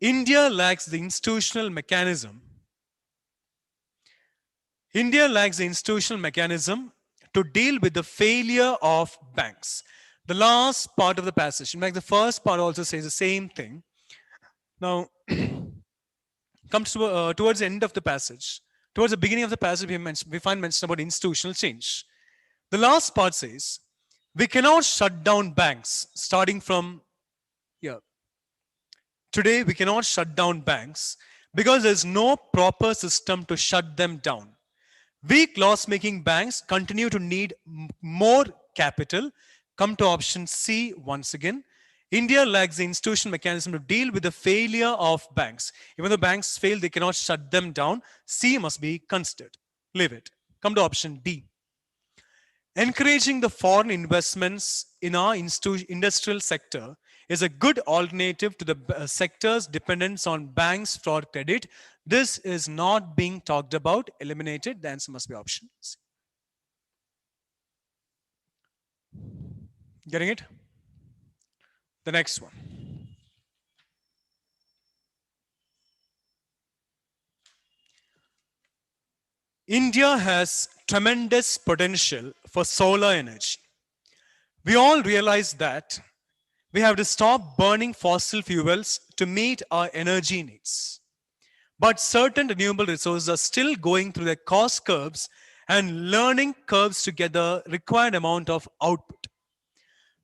Speaker 1: India lacks the institutional mechanism. India lacks the institutional mechanism to deal with the failure of banks. The last part of the passage, in fact, the first part also says the same thing. Now, comes to, towards the end of the passage. Towards the beginning of the passage, we find mention about institutional change. The last part says, we cannot shut down banks starting from here. Today, we cannot shut down banks because there's no proper system to shut them down. Weak loss making banks continue to need more capital. Come to option C once again. India lacks the institutional mechanism to deal with the failure of banks. Even though banks fail, they cannot shut them down. C must be considered. Leave it. Come to option D. Encouraging the foreign investments in our industrial sector is a good alternative to the sector's dependence on banks for credit. This is not being talked about. Eliminated. The answer must be option C. Getting it? The next one. India has tremendous potential for solar energy. We all realize that we have to stop burning fossil fuels to meet our energy needs. But certain renewable resources are still going through their cost curves and learning curves to get the required amount of output.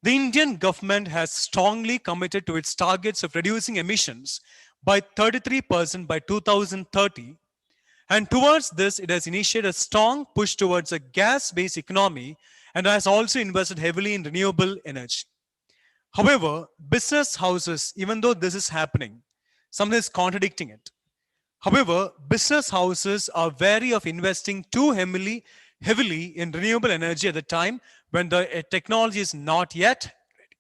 Speaker 1: The Indian government has strongly committed to its targets of reducing emissions by 33% by 2030. And towards this, it has initiated a strong push towards a gas-based economy and has also invested heavily in renewable energy. However, business houses, even though this is happening, something is contradicting it. However, business houses are wary of investing too heavily in renewable energy at the time when the technology is not yet ready.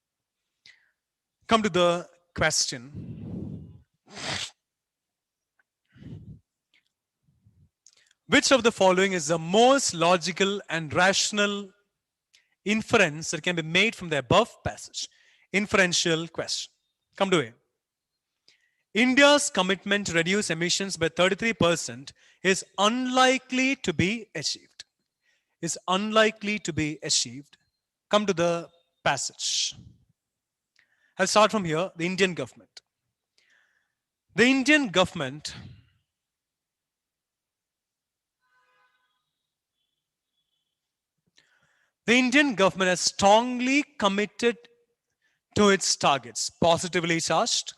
Speaker 1: Come to the question. Which of the following is the most logical and rational inference that can be made from the above passage? Inferential question. Come to it. India's commitment to reduce emissions by 33% is unlikely to be achieved. Is unlikely to be achieved. Come to the passage. I'll start from here. The Indian government. The Indian government has strongly committed to its targets. Positively charged.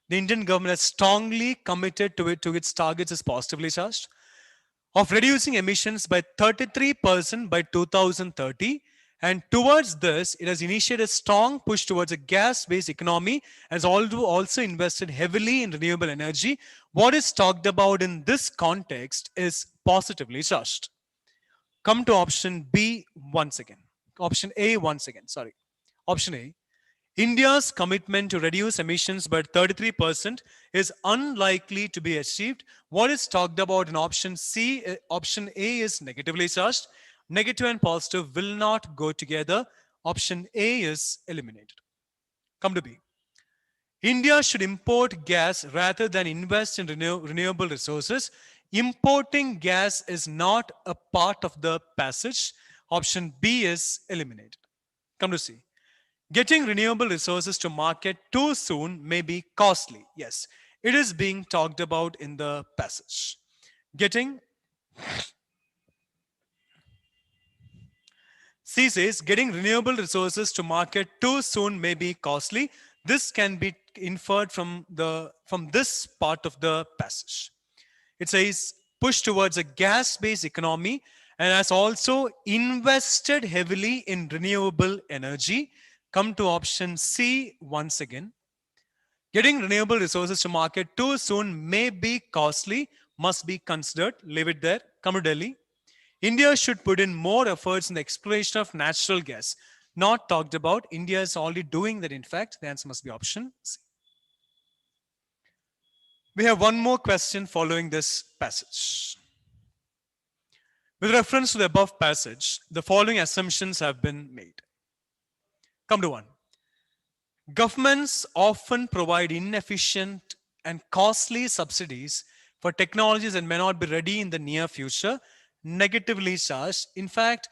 Speaker 1: The Indian government has strongly committed to its targets is positively charged of reducing emissions by 33% by 2030. And towards this, it has initiated a strong push towards a gas-based economy, has also invested heavily in renewable energy. What is talked about in this context is positively charged. Come to option B once again. Option A once again, sorry. Option A. India's commitment to reduce emissions by 33% is unlikely to be achieved. What is talked about in option C, option A is negatively charged. Negative and positive will not go together. Option A is eliminated. Come to B. India should import gas rather than invest in renewable resources. Importing gas is not a part of the passage. Option B is eliminated. Come to C. Getting renewable resources to market too soon may be costly. Yes, it is being talked about in the passage. C says, getting renewable resources to market too soon may be costly. This can be inferred from this part of the passage. It says, push towards a gas-based economy and has also invested heavily in renewable energy. Come to option C once again. Getting renewable resources to market too soon may be costly, must be considered. Leave it there. Come to Delhi. India should put in more efforts in the exploration of natural gas. Not talked about. India is already doing that, in fact. The answer must be option C. We have one more question following this passage. With reference to the above passage, the following assumptions have been made. Come to one. Governments often provide inefficient and costly subsidies for technologies that may not be ready in the near future. Negatively charged. In fact,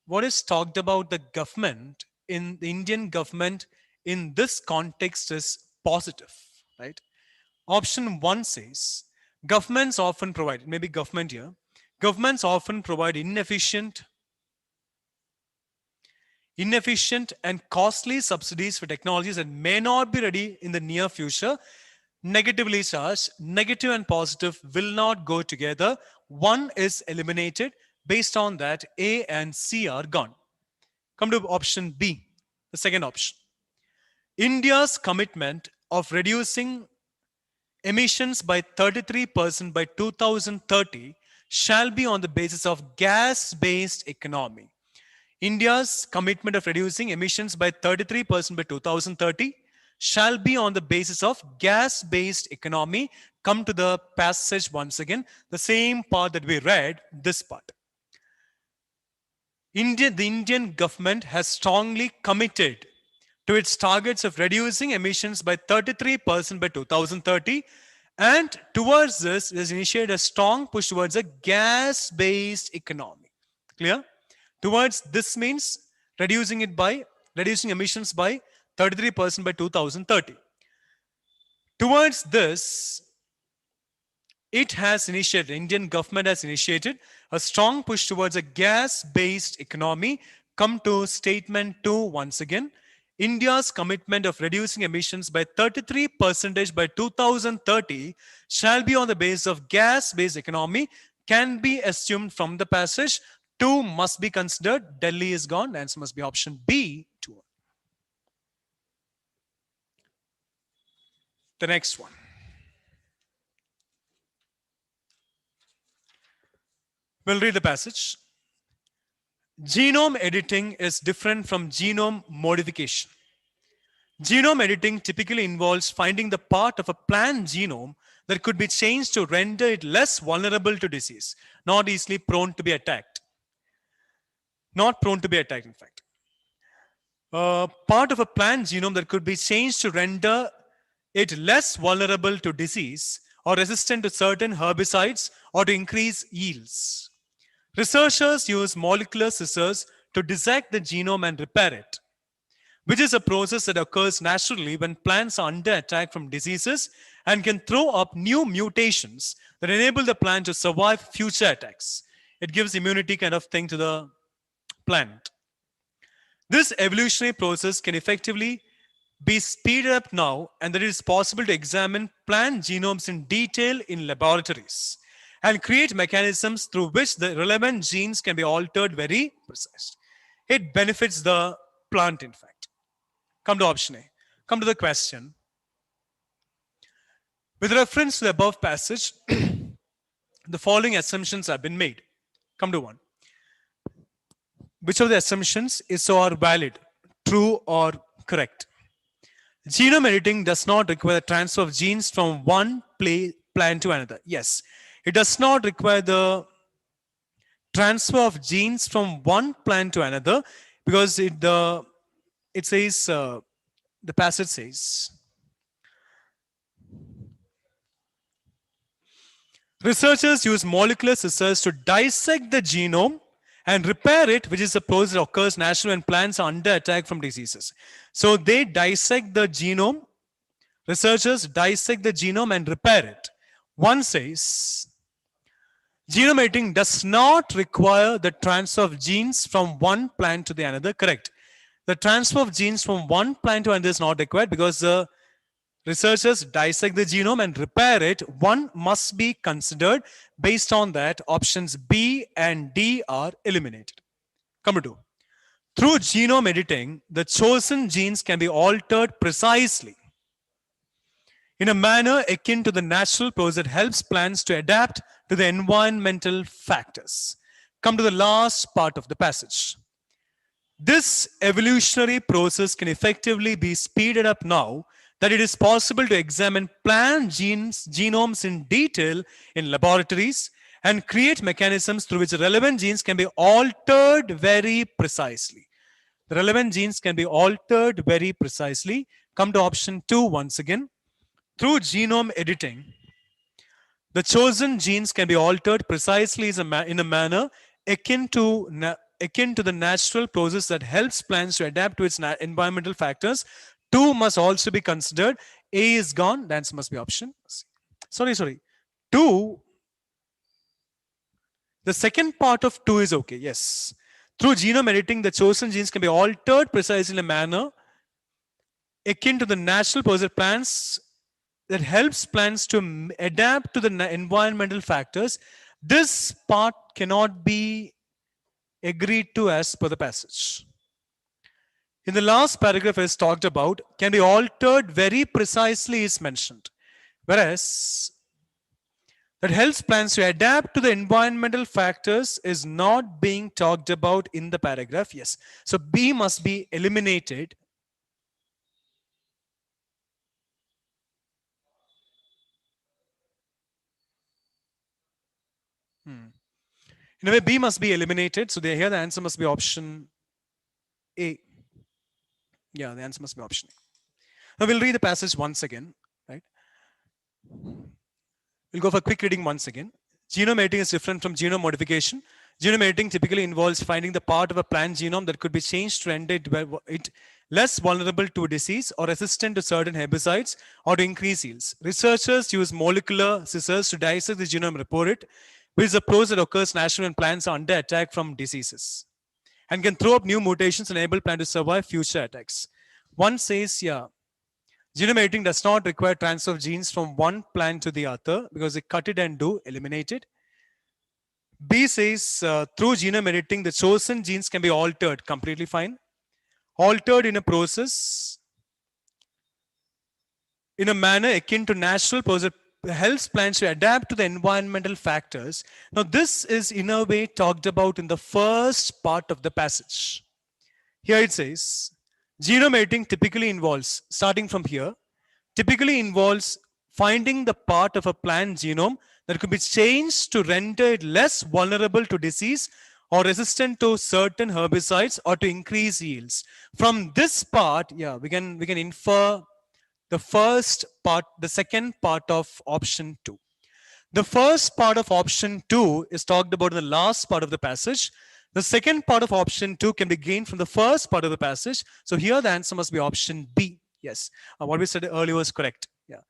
Speaker 1: what is talked about the government in the Indian government in this context is positive, right? Option 1 says, governments often provide, maybe government here, governments often provide inefficient and costly subsidies for technologies that may not be ready in the near future. negatively charged, negative and positive will not go together. One is eliminated. Based on that, A and C are gone. Come to option B, the second option. India's commitment of reducing emissions by 33% by 2030 shall be on the basis of gas-based economy. India's commitment of reducing emissions by 33% by 2030 shall be on the basis of gas-based economy. Come to the passage once again, the same part that we read, this part. The Indian government has strongly committed to its targets of reducing emissions by 33% by 2030, and towards this, it has initiated a strong push towards a gas-based economy. Clear? Towards this means reducing emissions by 33% by 2030. Towards this, Indian government has initiated a strong push towards a gas-based economy. Come to statement 2 once again. India's commitment of reducing emissions by 33% by 2030 shall be on the basis of gas-based economy, can be assumed from the passage. 2 must be considered. Delhi is gone. Answer must be option B. 2. The next one. We'll read the passage. Genome editing is different from genome modification. Genome editing typically involves finding the part of a plant genome that could be changed to render it less vulnerable to disease, not easily prone to be attacked. Not prone to be attacked, in fact. Part of a plant genome that could be changed to render it less vulnerable to disease or resistant to certain herbicides or to increase yields. Researchers use molecular scissors to dissect the genome and repair it, which is a process that occurs naturally when plants are under attack from diseases and can throw up new mutations that enable the plant to survive future attacks. It gives immunity kind of thing to the plant. This evolutionary process can effectively be speeded up now, and that it is possible to examine plant genomes in detail in laboratories and create mechanisms through which the relevant genes can be altered very precisely. It benefits the plant, in fact. Come to option A. Come to the question. With reference to the above passage, the following assumptions have been made. Come to 1. Which of the assumptions is or are valid, true or correct? Genome editing does not require the transfer of genes from one plant to another. Yes, it does not require the transfer of genes from one plant to another, because the passage says, researchers use molecular scissors to dissect the genome and repair it, which is a process that occurs naturally when plants are under attack from diseases. So they dissect the genome. Researchers dissect the genome and repair it. One says, genome editing does not require the transfer of genes from one plant to the another. Correct. The transfer of genes from one plant to another is not required because the researchers dissect the genome and repair it. One must be considered. Based on that, options B and D are eliminated. Come to 2. Through genome editing, the chosen genes can be altered precisely in a manner akin to the natural process that helps plants to adapt to the environmental factors. Come to the last part of the passage. This evolutionary process can effectively be speeded up now that it is possible to examine plant genomes in detail in laboratories and create mechanisms through which relevant genes can be altered very precisely. The relevant genes can be altered very precisely. Come to option 2 once again. Through genome editing, the chosen genes can be altered precisely in a manner akin to the natural process that helps plants to adapt to its environmental factors. 2 must also be considered. A is gone. The answer must be option C. Sorry. 2. The second part of 2 is okay. Yes. Through genome editing, the chosen genes can be altered precisely in a manner akin to the natural process that plants that helps plants to adapt to the environmental factors, this part cannot be agreed to as per the passage. In the last paragraph is talked about can be altered very precisely is mentioned. Whereas that helps plants to adapt to the environmental factors is not being talked about in the paragraph. Yes. So B must be eliminated. In a way, B must be eliminated. So here the answer must be option A. Yeah, the answer must be option A. Now we'll read the passage once again, right? We'll go for quick reading once again. Genome editing is different from genome modification. Genome editing typically involves finding the part of a plant genome that could be changed to render it less vulnerable to disease or resistant to certain herbicides or to increase yields. Researchers use molecular scissors to dissect the genome and report it, which is a process that occurs naturally when plants are under attack from diseases and can throw up new mutations and enable plant to survive future attacks. One says, yeah, genome editing does not require transfer of genes from one plant to the other because they cut it and do eliminate it. B says through genome editing, the chosen genes can be altered, completely fine. Altered in a process in a manner akin to natural process helps plants to adapt to the environmental factors. Now, this is in a way talked about in the first part of the passage. Here it says, genome editing typically involves, starting from here, typically involves finding the part of a plant genome that could be changed to render it less vulnerable to disease or resistant to certain herbicides or to increase yields. From this part, yeah, we can infer the first part, the second part of option 2. The first part of option 2 is talked about in the last part of the passage. The second part of option 2 can be gained from the first part of the passage. So here the answer must be option B. Yes, what we said earlier was correct. Yeah,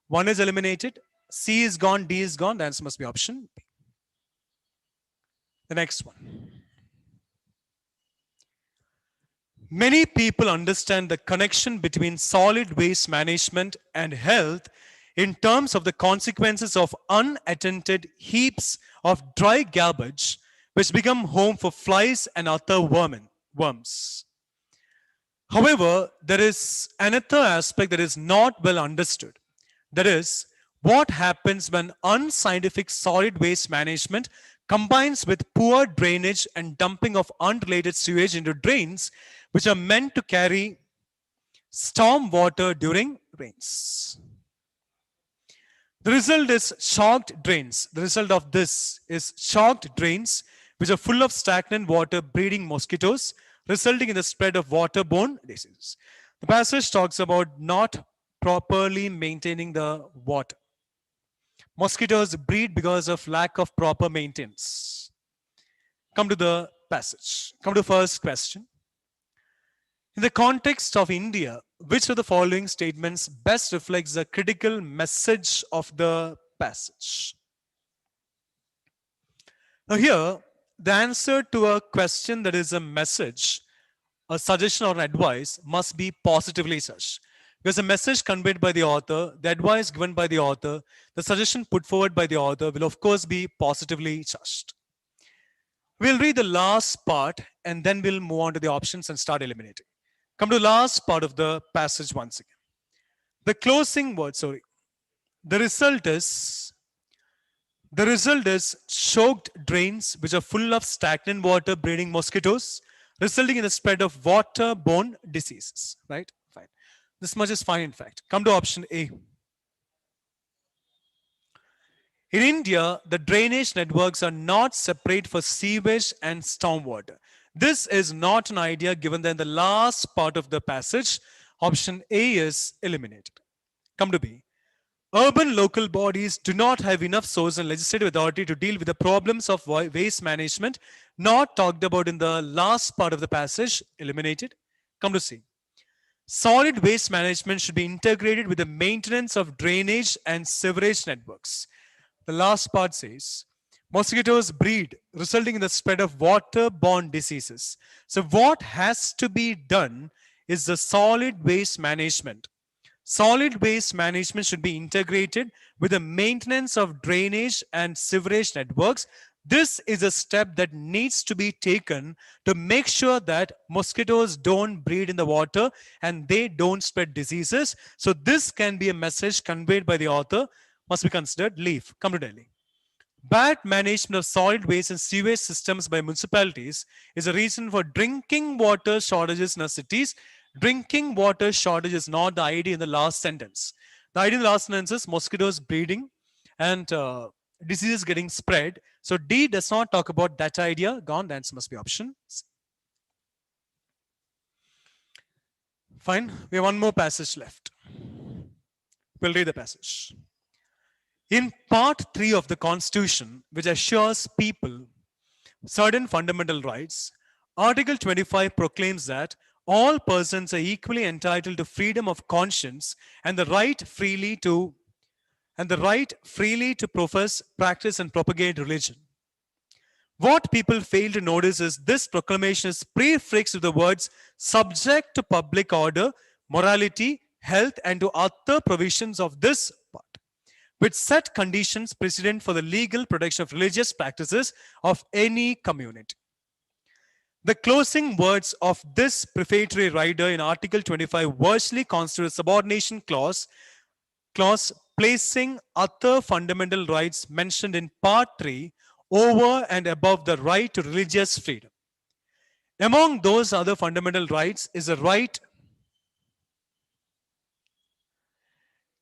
Speaker 1: 1 is eliminated, C is gone, D is gone. The answer must be option B. The next one. Many people understand the connection between solid waste management and health in terms of the consequences of unattended heaps of dry garbage which become home for flies and other worms. However, there is another aspect that is not well understood. That is, what happens when unscientific solid waste management combines with poor drainage and dumping of unrelated sewage into drains, which are meant to carry storm water during rains. The result is clogged drains. The result of this is clogged drains, which are full of stagnant water breeding mosquitoes, resulting in the spread of waterborne diseases. The passage talks about not properly maintaining the water. Mosquitoes breed because of lack of proper maintenance. Come to the passage. Come to the first question. In the context of India, which of the following statements best reflects the critical message of the passage? Now here, the answer to a question that is a message, a suggestion or an advice must be positively such. Because the message conveyed by the author, the advice given by the author, the suggestion put forward by the author will of course be positively judged. We'll read the last part and then we'll move on to the options and start eliminating. Come to the last part of the passage once again. The closing word, the result is choked drains which are full of stagnant water breeding mosquitoes, resulting in the spread of waterborne diseases, right? Fine. This much is fine, in fact. Come to option A. In India, the drainage networks are not separate for sewage and stormwater. This is not an idea given that in the last part of the passage, option A is eliminated. Come to B. Urban local bodies do not have enough source and legislative authority to deal with the problems of waste management, not talked about in the last part of the passage, eliminated. Come to C. Solid waste management should be integrated with the maintenance of drainage and sewerage networks. The last part says, mosquitoes breed, resulting in the spread of waterborne diseases. So what has to be done is the solid waste management. Solid waste management should be integrated with the maintenance of drainage and sewerage networks. This is a step that needs to be taken to make sure that mosquitoes don't breed in the water and they don't spread diseases. So this can be a message conveyed by the author, must be considered. Leave. Come to Delhi. Bad management of solid waste and sewage systems by municipalities is a reason for drinking water shortages in our cities. Drinking water shortage is not the idea in the last sentence. The idea in the last sentence is mosquitoes breeding and diseases getting spread. So D does not talk about that idea. Gone. The answer must be option C. Fine. We have one more passage left. We'll read the passage. In part 3 of the Constitution, which assures people certain fundamental rights, Article 25 proclaims that all persons are equally entitled to freedom of conscience and the right freely to profess, practice, and propagate religion. What people fail to notice is this proclamation is prefixed with the words subject to public order, morality, health, and to other provisions of this part, which set conditions precedent for the legal protection of religious practices of any community. The closing words of this prefatory rider in Article 25 virtually constitute a subordination clause placing other fundamental rights mentioned in Part 3 over and above the right to religious freedom. Among those other fundamental rights is a right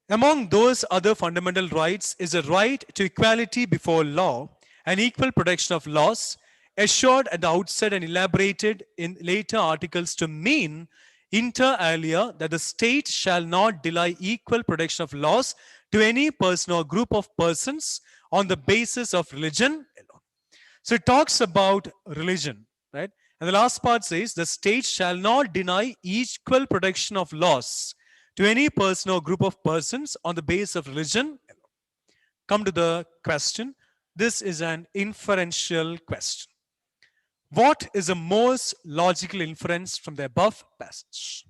Speaker 1: Among those other fundamental rights is a right to equality before law and equal protection of laws, assured at the outset and elaborated in later articles to mean inter alia that the state shall not deny equal protection of laws to any person or group of persons on the basis of religion alone. So it talks about religion, right? And the last part says the state shall not deny equal protection of laws to any person or group of persons on the basis of religion. Come to the question. This is an inferential question. What is the most logical inference from the above passage?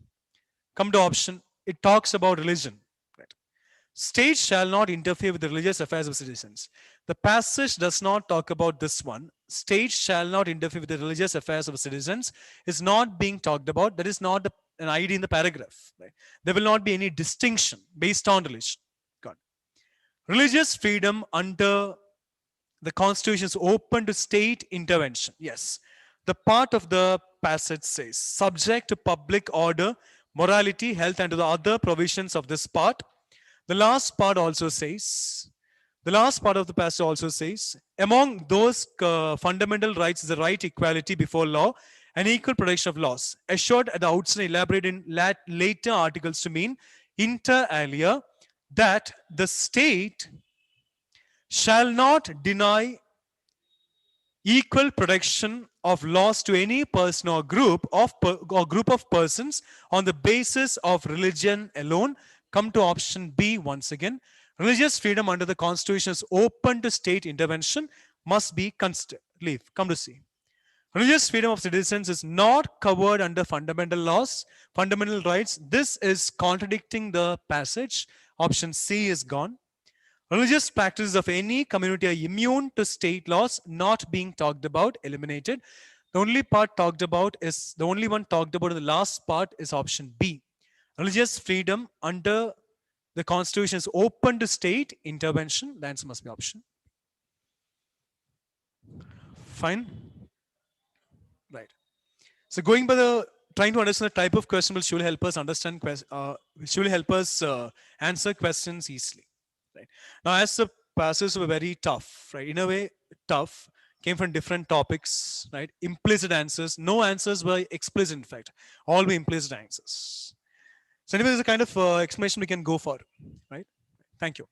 Speaker 1: Come to option. It talks about religion. Right? State shall not interfere with the religious affairs of citizens. The passage does not talk about this one. State shall not interfere with the religious affairs of citizens is not being talked about. That is not an idea in the paragraph. Right? There will not be any distinction based on religion. God. Religious freedom under the Constitution is open to state intervention. Yes. The part of the passage says, subject to public order, morality, health, and to the other provisions of this part. The last part of the passage also says, among those fundamental rights is the right to equality before law and equal protection of laws, assured at the outset and elaborated in later articles to mean inter alia that the state shall not deny equal protection of laws to any person or group of persons on the basis of religion alone. Come to option B once again. Religious freedom under the Constitution is open to state intervention, must be considered. Leave. Come to C. Religious freedom of citizens is not covered under fundamental laws, fundamental rights. This is contradicting the passage. Option C is gone. Religious practices of any community are immune to state laws, not being talked about, eliminated. The only one talked about in the last part is option B. Religious freedom under the Constitution is open to state intervention. The answer must be option. Fine. Right. So trying to understand the type of question which will help us answer questions easily. Right. Now, as the passages were very tough, right? In a way, tough, came from different topics, right? Implicit answers. No answers were explicit, in fact. All were implicit answers. So anyway, there's a kind of explanation we can go for, right? Thank you.